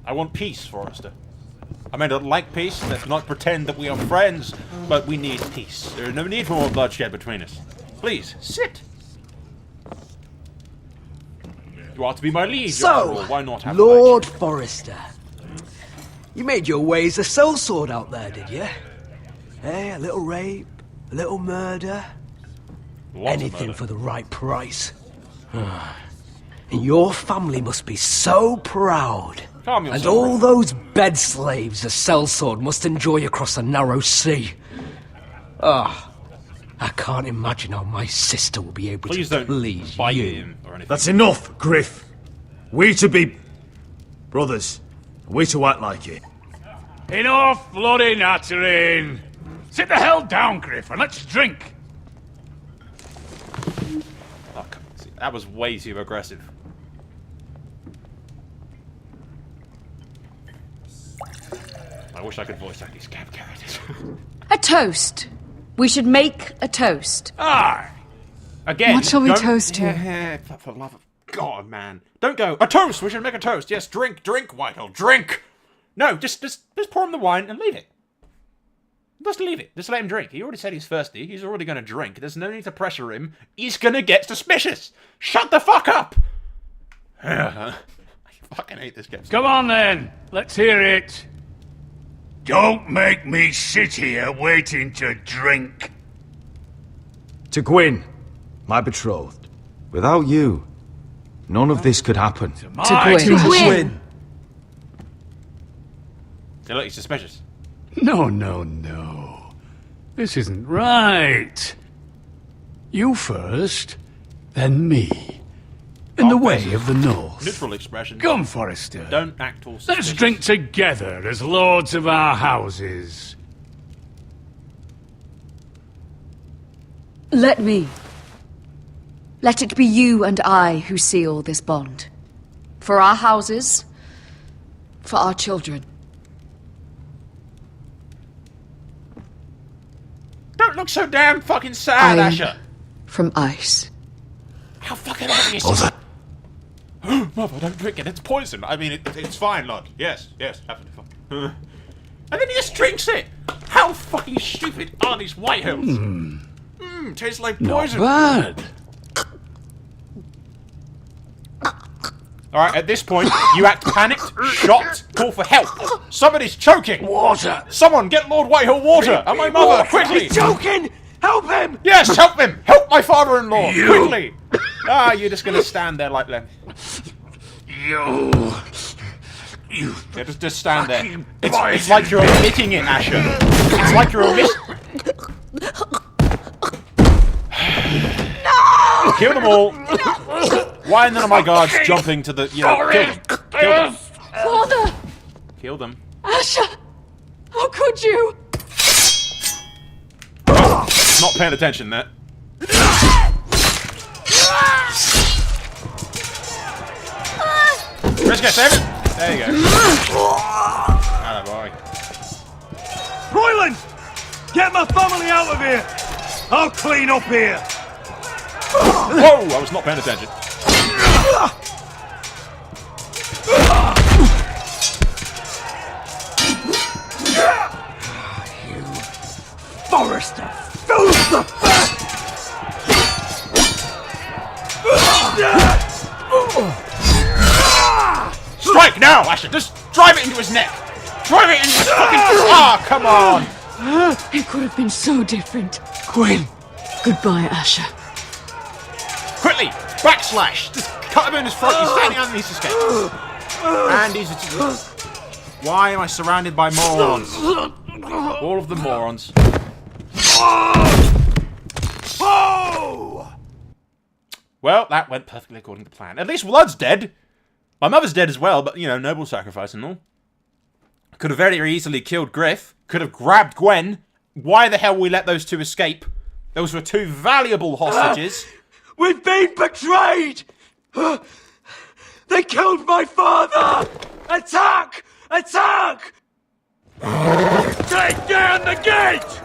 I want peace, Forrester. I may not like peace, let's not pretend that we are friends, but we need peace. There is no need for more bloodshed between us. Please, sit. You are to be my liege, So, after all. Why not have Lord Forrester, you made your way as a sellsword out there, did you? Eh, a little rape, a little murder. Anything for the right price. And your family must be so proud. Calm And yourself, all those bed slaves a sellsword must enjoy across a narrow sea. Ah, I can't imagine how my sister will be able Please to don't please bite you. him or anything. That's enough, Griff. We to be brothers. We to act like it. Enough bloody nattering. Sit the hell down, Griff, and let's drink. Fuck. That was way too aggressive. I wish I could voice act these cab characters. A toast. We should make a toast. Aye. Again. What shall we don't- toast to? Yeah, for the love of God, man. Don't go. A toast! We should make a toast. Yes, drink, Whitehill, drink! No, just pour him the wine and leave it. Just leave it. Just let him drink. He already said he's thirsty. He's already going to drink. There's no need to pressure him. He's going to get suspicious. Shut the fuck up! I fucking hate this game. Come on then. Let's hear it. Don't make me sit here waiting to drink. To Gwyn, my betrothed. Without you, none of this could happen. To Gwyn. Hey, look, he's suspicious. No, no, no. This isn't right. You first, then me. In the way of the North. Neutral expression. Come, Forrester. Don't act all suspicious. Let's drink together as lords of our houses. Let me. Let it be you and I who seal this bond. For our houses, for our children. Don't look so damn fucking sad, I am Asher. from ice. How fucking obvious is it? Mother, don't drink it. It's poison. I mean, it's fine, lad. Yes, absolutely fine. And then he just drinks it. How fucking stupid are these Whitehills? Tastes like poison. Not bad. Alright, at this point, you act panicked, shocked, call for help. Somebody's choking. Water. Someone get Lord Whitehill water. And my mother, quickly. He's choking! Help him! Yes, help him. Help my father-in-law, quickly. Ah, you're just going to stand there like them. You Yeah, just stand there. It's like you're omitting it, Asher. It's like you're omitting... No! Kill them all. Why none of my guards jumping to the... kill them. Kill them. Father! Kill them. Asher! How could you? Not paying attention there. Riska, save it! There you go. Atta boy. Royland! Get my family out of here! I'll clean up here! Whoa! I was not paying attention. You Forrester! Filth! Strike now, Asher! Just drive it into his neck! Drive it into his fucking... Ah, come on! It could have been so different. Gwyn! Goodbye, Asher. Quickly! Backslash! Just cut him in his throat. He's standing underneath his escape. And he's... Why am I surrounded by morons? All of the morons. Well, that went perfectly according to plan. At least Blood's dead. My mother's dead as well, but, you know, noble sacrifice and all. Could have very easily killed Griff. Could have grabbed Gwen. Why the hell we let those two escape? Those were two valuable hostages. We've been betrayed! They killed my father! Attack! Attack! Take down the gate!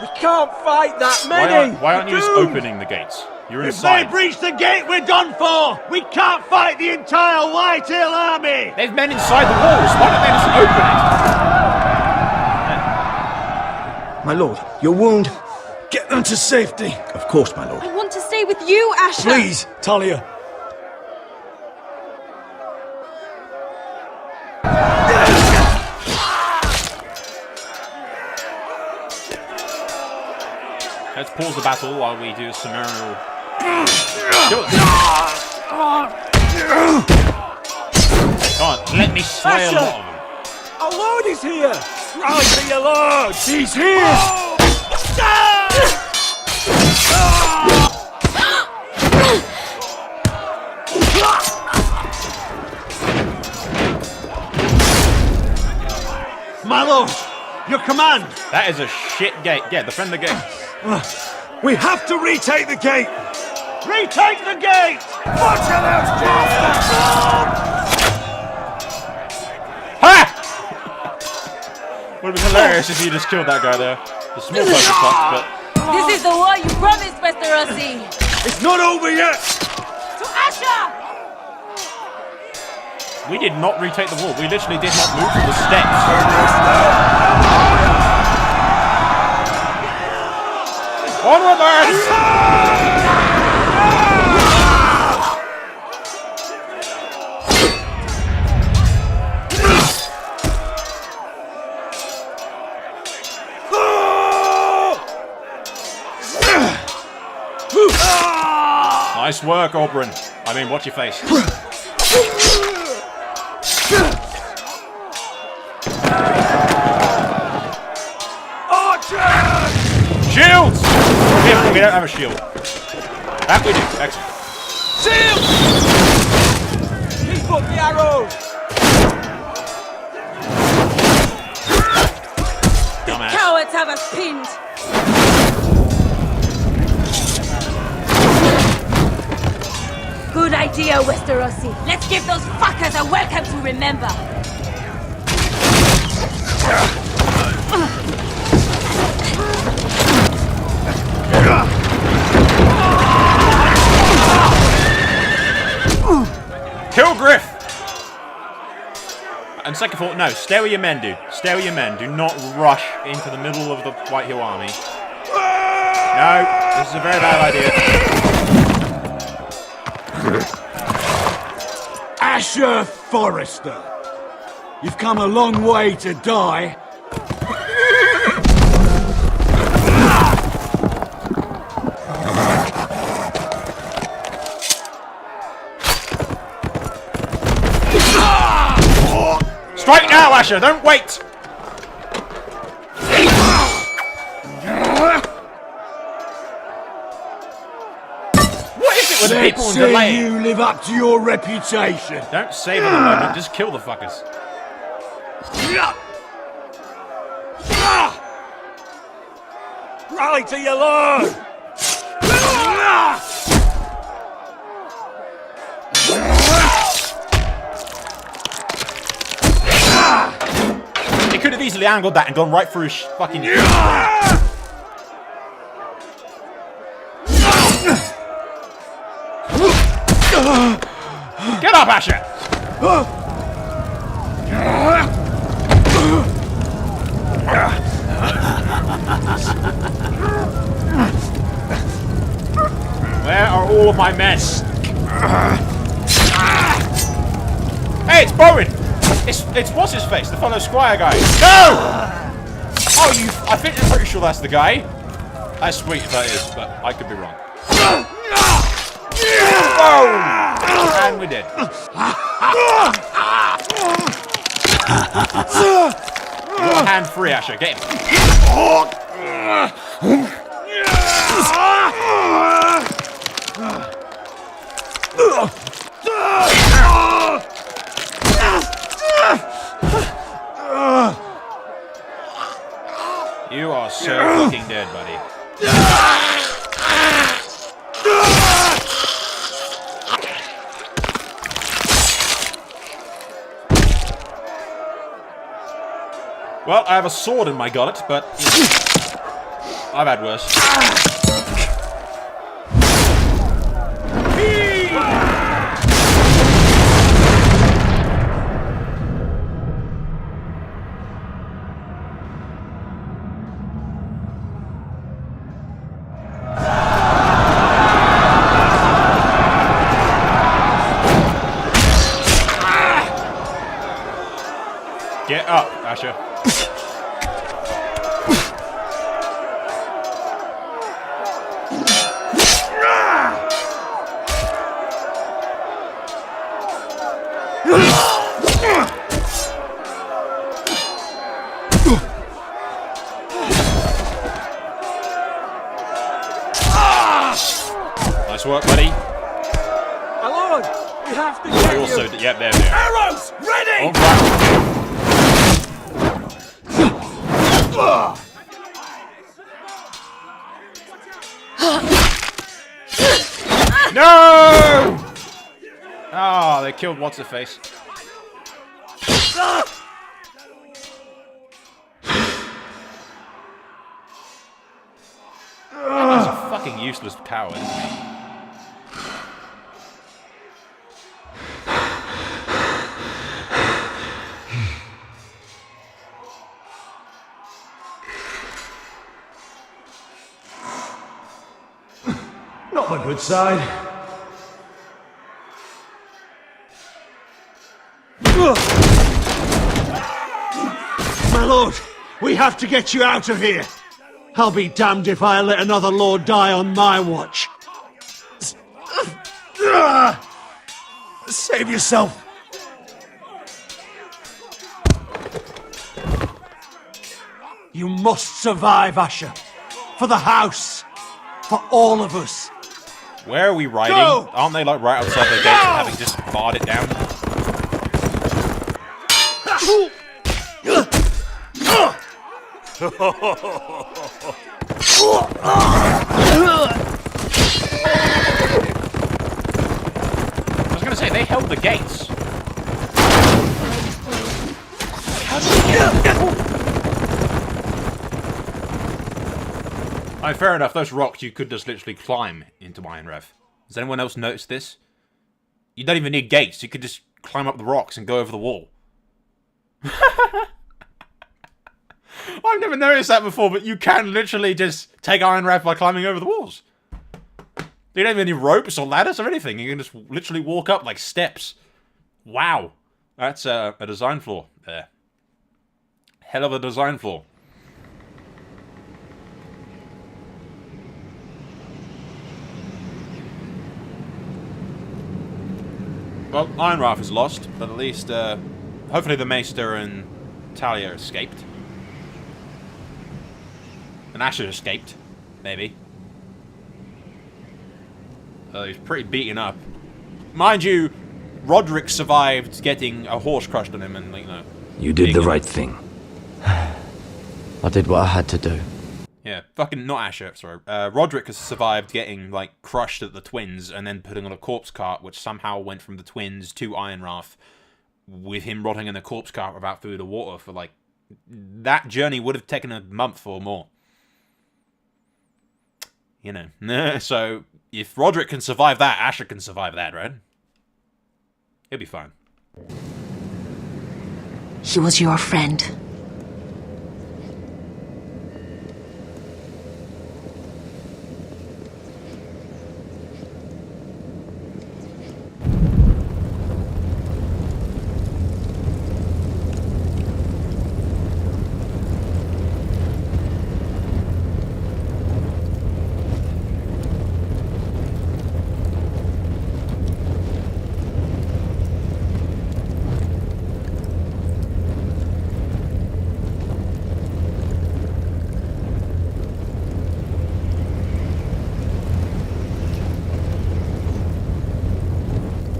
We can't fight that many! Why aren't you just opening the gates? You're If inside. they breach the gate, we're done for! We can't fight the entire Whitetail army! There's men inside the walls. Why don't they just open it? My lord, your wound. Get them to safety. Of course, my lord. I want to stay with you, Asher! Please, Talia. Let's pause the battle while we do a summarial... Come on, let me slay a lot of them. Our lord is here! Rally to your lord! He's here! My lord, your command! That is a shit gate. Yeah, defend the gate. We have to retake the gate! Retake the gate! Watch out, Ha! Would have been hilarious if you just killed that guy there. The small focus shot, but... This is the war you promised, Westerosi! It's not over yet! To Asher! We did not retake the wall. We literally did not move from the steps. Onward, lads! Nice work, Oberyn. I mean, watch your face. Shields! We don't have a shield. That we do. Excellent. Shield! Keep up the arrows! Dumbass. Cowards have us pinned! Good idea, Westerosi. Let's give those fuckers a welcome to remember. Kill Griff! And second thought, no, stay with your men, dude. Stay with your men. Do not rush into the middle of the White Hill army. No, this is a very bad idea. Asher Forrester, you've come a long way to die. Strike now, Asher! Don't wait! What is it with the people Let's in see delaying? you live up to your reputation. Don't save at the moment, just kill the fuckers. Rally to your lord! It could have easily angled that and gone right through his fucking... Get up, Asher! Where are all of my men? Hey, it's Bowen! It's what's his face, the fellow squire guy. No! Oh, you! I think I'm pretty sure that's the guy. That's sweet if that is, but I could be wrong. Oh! And we're dead. You got a hand free, Asher. Get him. You are so fucking dead, buddy. Well, I have a sword in my gullet, but you know, I've had worse. Get up, Asher. Nice work, buddy. My lord, we have to get Also, you. yep, there we are. Arrows, ready! All right. No! Oh, they killed what's-her-face. He's a fucking useless coward, isn't he? Not my good side. My lord, we have to get you out of here. I'll be damned if I let another lord die on my watch. Save yourself. You must survive, Asher. For the house. For all of us. Where are we riding? Go! Aren't they like right outside the gate and having just barred it down? I was gonna say, they held the gates. How did they get Oh, fair enough, those rocks you could just literally climb into Ironrath. Has anyone else noticed this? You don't even need gates, you could just climb up the rocks and go over the wall. I've never noticed that before, but you can literally just take Ironrath by climbing over the walls. You don't even need ropes or ladders or anything, you can just literally walk up like steps. Wow. That's a design flaw there. Hell of a design flaw. Well, Ironrath is lost, but at least, hopefully the Maester and Talia escaped. And Asher escaped, maybe. He's pretty beaten up. Mind you, Roderick survived getting a horse crushed on him and, you know... You did the right thing. I did what I had to do. Yeah, fucking not Asher, sorry. Roderick has survived getting, like, crushed at the Twins and then putting on a corpse cart, which somehow went from the Twins to Ironrath, with him rotting in the corpse cart without food or water for, like, that journey would have taken a month or more. You know, so if Roderick can survive that, Asher can survive that, right? He'll be fine. He was your friend.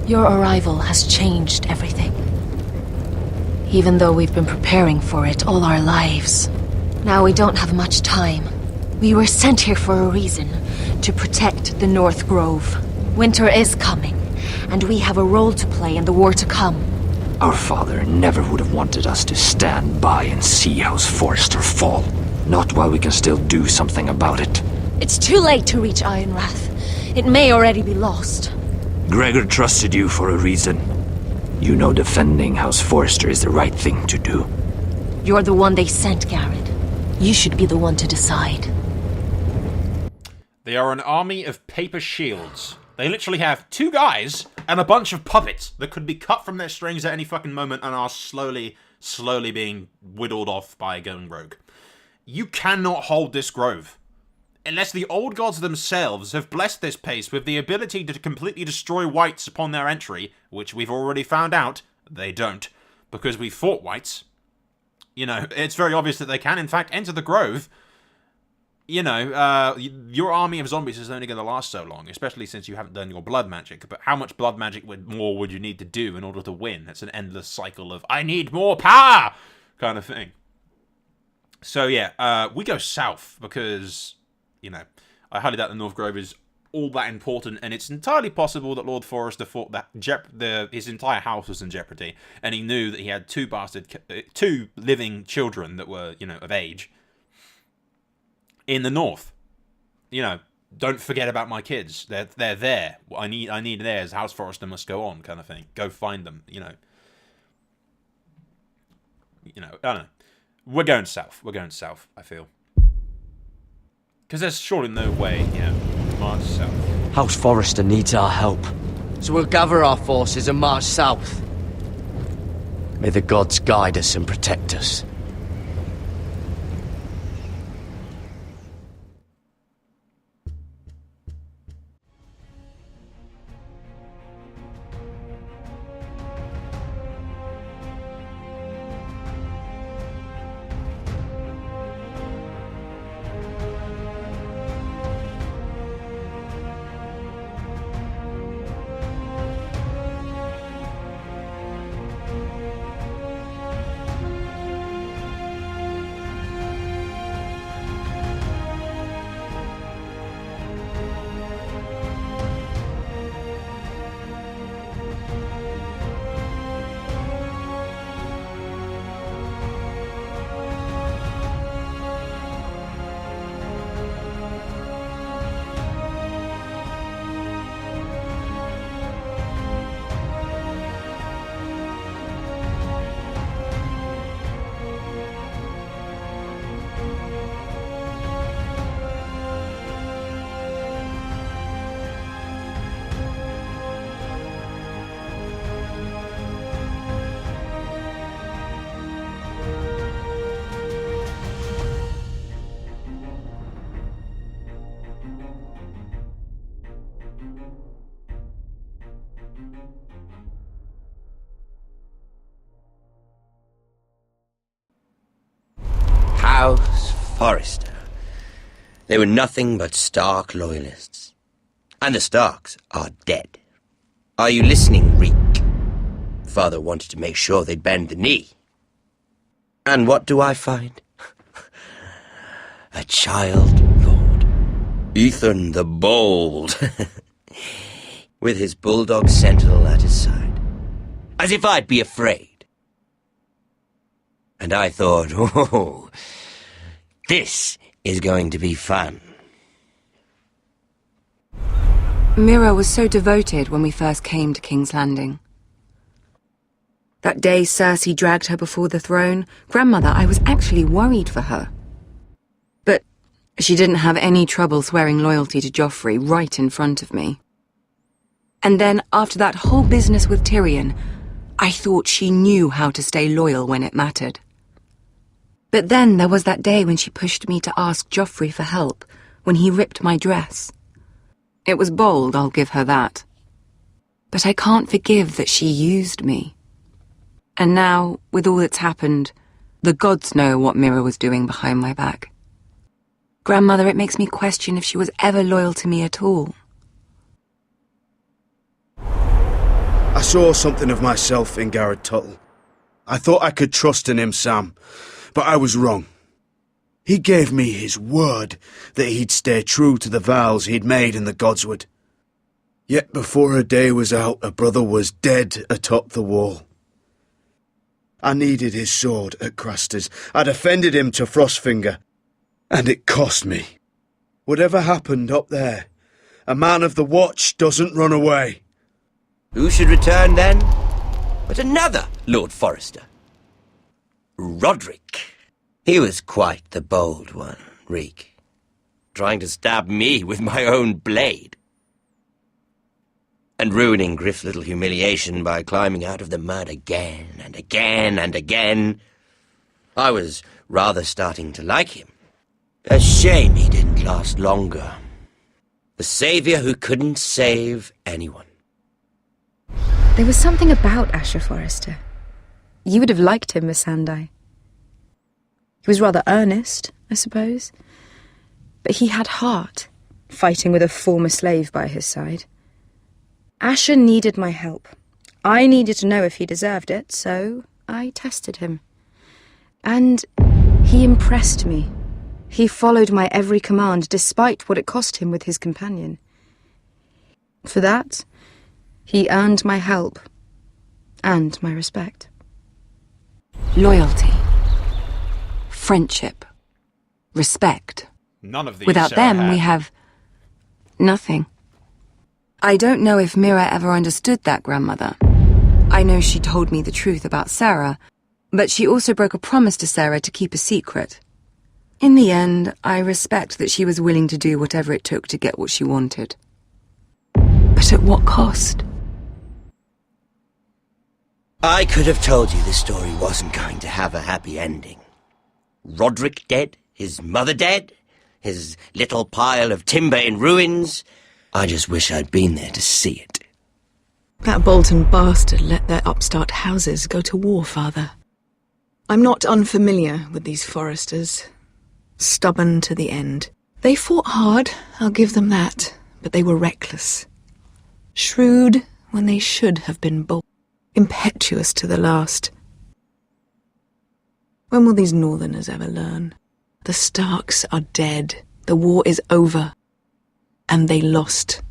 Your arrival has changed everything. Even though we've been preparing for it all our lives. Now we don't have much time. We were sent here for a reason. To protect the North Grove. Winter is coming, and we have a role to play in the war to come. Our father never would have wanted us to stand by and see House Forrester fall. Not while we can still do something about it. It's too late to reach Ironrath. It may already be lost. Gregor trusted you for a reason. You know defending House Forrester is the right thing to do. You're the one they sent, Garrett. You should be the one to decide. They are an army of paper shields. They literally have 2 guys and a bunch of puppets that could be cut from their strings at any fucking moment and are slowly being whittled off by a going rogue. You cannot hold this grove. Unless the old gods themselves have blessed this place with the ability to completely destroy whites upon their entry, which we've already found out they don't, because we fought whites. You know, it's very obvious that they can, in fact, enter the grove. You know, your army of zombies is only going to last so long, especially since you haven't done your blood magic. But how much blood magic more would you need to do in order to win? It's an endless cycle of, I need more power, kind of thing. So yeah, we go south because... You know, I highly doubt the North Grove is all that important, and it's entirely possible that Lord Forrester thought that his entire house was in jeopardy, and he knew that he had 2 living children that were, you know, of age in the north. You know, don't forget about my kids. They're there. I need theirs. House Forrester must go on, kind of thing. Go find them. You know, I don't know. We're going south. We're going south. I feel. Because there's surely no way, you know, march south. House Forrester needs our help. So we'll gather our forces and march south. May the gods guide us and protect us. House Forrester. They were nothing but Stark loyalists. And the Starks are dead. Are you listening, Reek? Father wanted to make sure they'd bend the knee. And what do I find? A child lord. Ethan the Bold. With his bulldog sentinel at his side. As if I'd be afraid. And I thought, oh, this is going to be fun. Mira was so devoted when we first came to King's Landing. That day Cersei dragged her before the throne, Grandmother, I was actually worried for her. But she didn't have any trouble swearing loyalty to Joffrey right in front of me. And then, after that whole business with Tyrion, I thought she knew how to stay loyal when it mattered. But then there was that day when she pushed me to ask Joffrey for help, when he ripped my dress. It was bold, I'll give her that. But I can't forgive that she used me. And now, with all that's happened, the gods know what Mira was doing behind my back. Grandmother, it makes me question if she was ever loyal to me at all. I saw something of myself in Garrett Tuttle. I thought I could trust in him, Sam, but I was wrong. He gave me his word that he'd stay true to the vows he'd made in the Godswood. Yet before a day was out, a brother was dead atop the wall. I needed his sword at Craster's. I defended him to Frostfinger, and it cost me. Whatever happened up there, a man of the Watch doesn't run away. Who should return then? But another Lord Forrester. Roderick. He was quite the bold one, Reek. Trying to stab me with my own blade. And ruining Griff's little humiliation by climbing out of the mud again and again and again. I was rather starting to like him. A shame he didn't last longer. The saviour who couldn't save anyone. There was something about Asher Forrester. You would have liked him, Miss Sandai. He was rather earnest, I suppose. But he had heart, fighting with a former slave by his side. Asher needed my help. I needed to know if he deserved it, so I tested him. And he impressed me. He followed my every command, despite what it cost him with his companion. For that, he earned my help and my respect. Loyalty. Friendship. Respect. None of these. Without them, we have nothing. I don't know if Mira ever understood that, Grandmother. I know she told me the truth about Sarah, but she also broke a promise to Sarah to keep a secret. In the end, I respect that she was willing to do whatever it took to get what she wanted. But at what cost? I could have told you this story wasn't going to have a happy ending. Roderick dead, his mother dead, his little pile of timber in ruins. I just wish I'd been there to see it. That Bolton bastard let their upstart houses go to war, Father. I'm not unfamiliar with these Forresters. Stubborn to the end. They fought hard, I'll give them that, but they were reckless. Shrewd when they should have been bold. Impetuous to the last. When will these Northerners ever learn? The Starks are dead. The war is over. And they lost.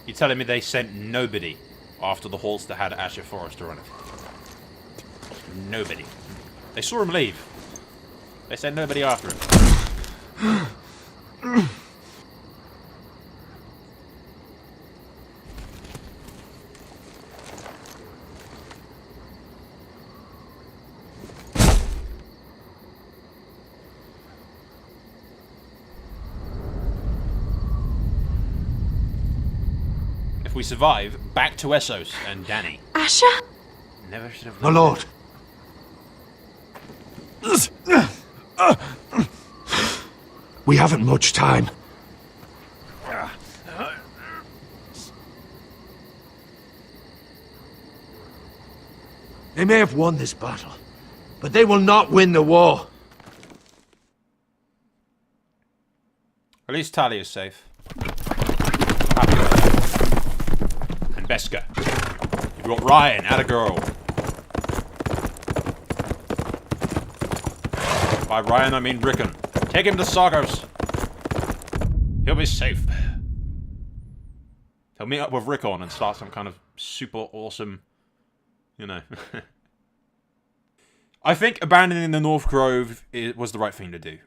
You're telling me they sent nobody after the Holster had Asher Forrester on it? Nobody. They saw him leave. They sent nobody after him. If we survive, back to Essos and Danny. Asher? Never should have. My lord. We haven't much time. They may have won this battle, but they will not win the war. At least Talia is safe. And Beska. You brought Ryan, atta girl. By Ryan, I mean Rickon. Take him to Sargos. He'll be safe. He'll meet up with Rickon and start some kind of super awesome, you know. I think abandoning the North Grove was the right thing to do.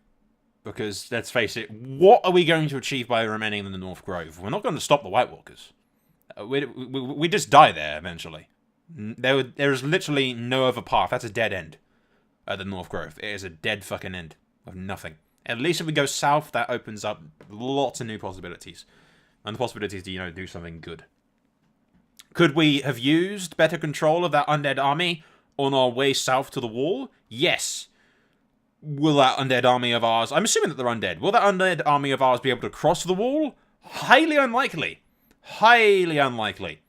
Because, let's face it, what are we going to achieve by remaining in the North Grove? We're not going to stop the White Walkers. We just die there, eventually. There is literally no other path. That's a dead end at the North Grove. It is a dead fucking end of nothing. At least if we go south, that opens up lots of new possibilities. And the possibilities to, do something good. Could we have used better control of that undead army on our way south to the wall? Yes. Will that undead army of ours... I'm assuming that they're undead. Will that undead army of ours be able to cross the wall? Highly unlikely. Highly unlikely.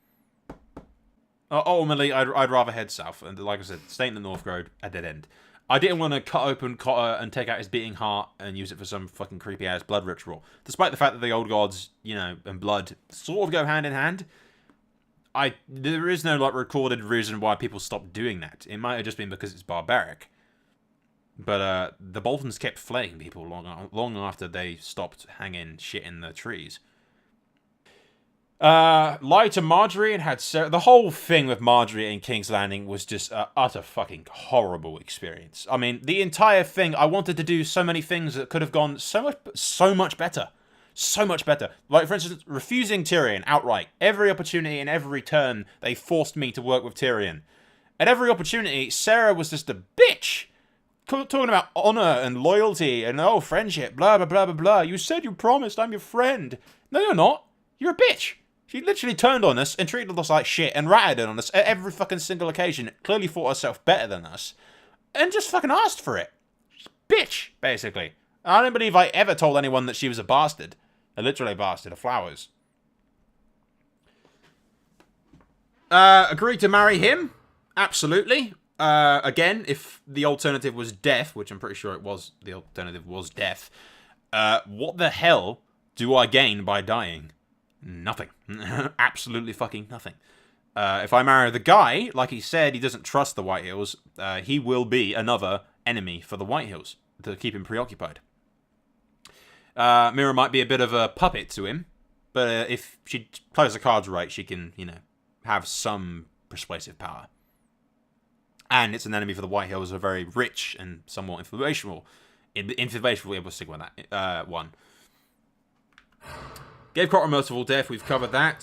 Ultimately, I'd rather head south. And like I said, stay in the North Road, a dead end. I didn't want to cut open Cotter and take out his beating heart and use it for some fucking creepy-ass blood ritual. Despite the fact that the old gods, and blood sort of go hand in hand, there is no, recorded reason why people stopped doing that. It might have just been because it's barbaric. But the Boltons kept flaying people long after they stopped hanging shit in the trees. Lied to Marjorie and had Sarah. The whole thing with Marjorie and King's Landing was just an utter fucking horrible experience. I mean, the entire thing, I wanted to do so many things that could have gone so much better. So much better. Like, for instance, refusing Tyrion outright. Every opportunity and every turn, they forced me to work with Tyrion. At every opportunity, Sarah was just a bitch. Talking about honor and loyalty and, friendship, blah, blah, blah, blah, blah. You said you promised I'm your friend. No, you're not. You're a bitch. She literally turned on us and treated us like shit and ratted on us at every fucking single occasion. Clearly thought herself better than us. And just fucking asked for it. Bitch, basically. I don't believe I ever told anyone that she was a bastard. Literally a bastard of flowers. Agreed to marry him? Absolutely. Again, if the alternative was death, which I'm pretty sure it was, the alternative was death, what the hell do I gain by dying? Nothing. Absolutely fucking nothing. If I marry the guy, like he said, he doesn't trust the White Hills, he will be another enemy for the White Hills to keep him preoccupied. Mira might be a bit of a puppet to him, but if she plays the cards right, she can, have some persuasive power. And it's an enemy for the White Hills, a very rich and somewhat informational. We'll stick with that one. Gave Cotter a merciful death, we've covered that.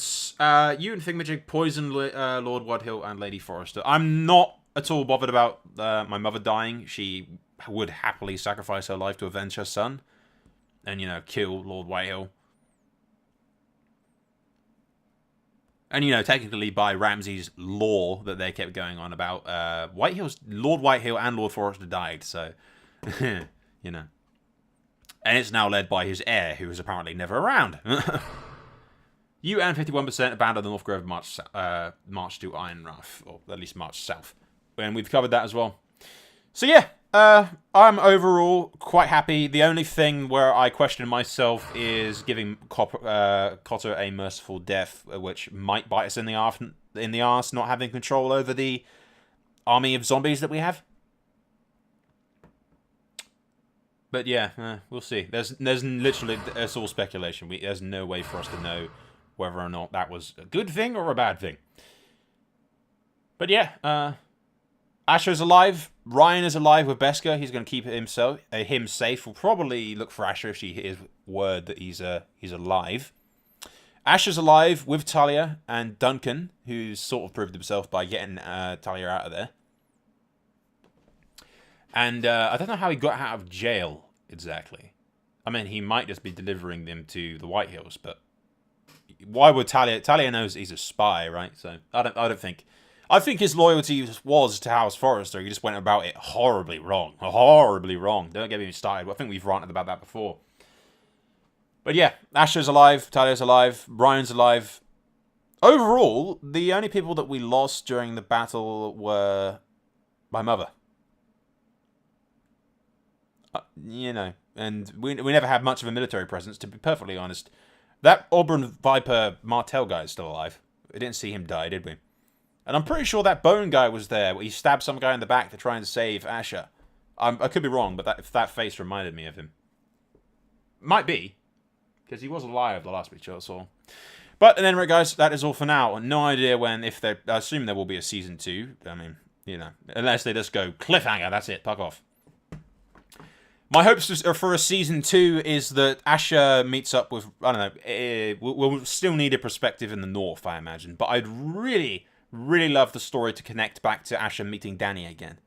You and Thingamajig poisoned Lord Wadhill and Lady Forrester. I'm not at all bothered about my mother dying. She would happily sacrifice her life to avenge her son. And, kill Lord Whitehill. And, technically by Ramsay's law that they kept going on about, Lord Whitehill and Lord Forrester died, so, And it's now led by his heir, who is apparently never around. You and 51% abandoned the North Grove march to Ironrath, or at least march south. And we've covered that as well. So yeah, I'm overall quite happy. The only thing where I question myself is giving Cotter a merciful death, which might bite us in the arse, not having control over the army of zombies that we have. But yeah, we'll see. There's literally, it's all speculation. There's no way for us to know whether or not that was a good thing or a bad thing. But yeah, Asher's alive. Ryan is alive with Beskha. He's going to keep him safe. We'll probably look for Asher if she hears word that he's alive. Asher's alive with Talia and Duncan, who's sort of proved himself by getting Talia out of there. And I don't know how he got out of jail exactly. I mean, he might just be delivering them to the White Hills, but why would Talia knows he's a spy, right? So I don't think. I think his loyalty was to House Forrester. He just went about it horribly wrong. Horribly wrong. Don't get me started. I think we've ranted about that before. But yeah, Asher's alive. Talia's alive. Brian's alive. Overall, the only people that we lost during the battle were my mother. And we never had much of a military presence, to be perfectly honest. That Auburn Viper Martell guy is still alive. We didn't see him die, did we? And I'm pretty sure that Bone guy was there. He stabbed some guy in the back to try and save Asher. I could be wrong, but that face reminded me of him. Might be, because he was alive the last picture I saw. But at any rate, guys, that is all for now. No idea when, if they... I assume there will be a Season 2. I mean, you know, unless they just go, cliffhanger, that's it, fuck off. My hopes for a Season 2 is that Asher meets up with... I don't know, we'll still need a perspective in the north, I imagine. But I'd really, really love the story to connect back to Asher meeting Danny again.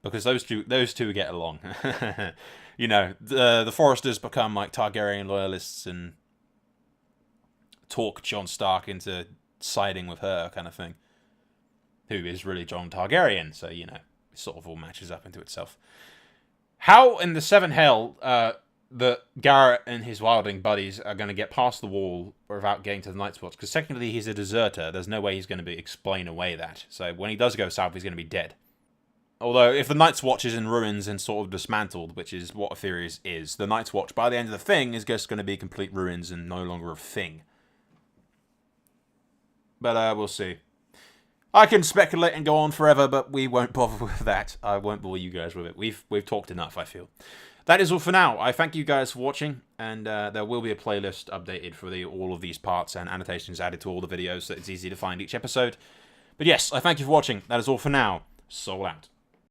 Because those two get along. You know, the Foresters become like Targaryen loyalists and talk Jon Stark into siding with her, kind of thing. Who is really Jon Targaryen, so, you know, it sort of all matches up into itself. How in the Seven Hell that Garrett and his wildling buddies are going to get past the wall without getting to the Night's Watch? Because technically he's a deserter. There's no way he's going to explain away that. So when he does go south, he's going to be dead. Although, if the Night's Watch is in ruins and sort of dismantled, which is what a theory is, the Night's Watch, by the end of the thing, is just going to be complete ruins and no longer a thing. But, we'll see. I can speculate and go on forever, but we won't bother with that. I won't bore you guys with it. We've talked enough, I feel. That is all for now. I thank you guys for watching, and there will be a playlist updated for all of these parts and annotations added to all the videos so it's easy to find each episode. But yes, I thank you for watching. That is all for now. Soul out.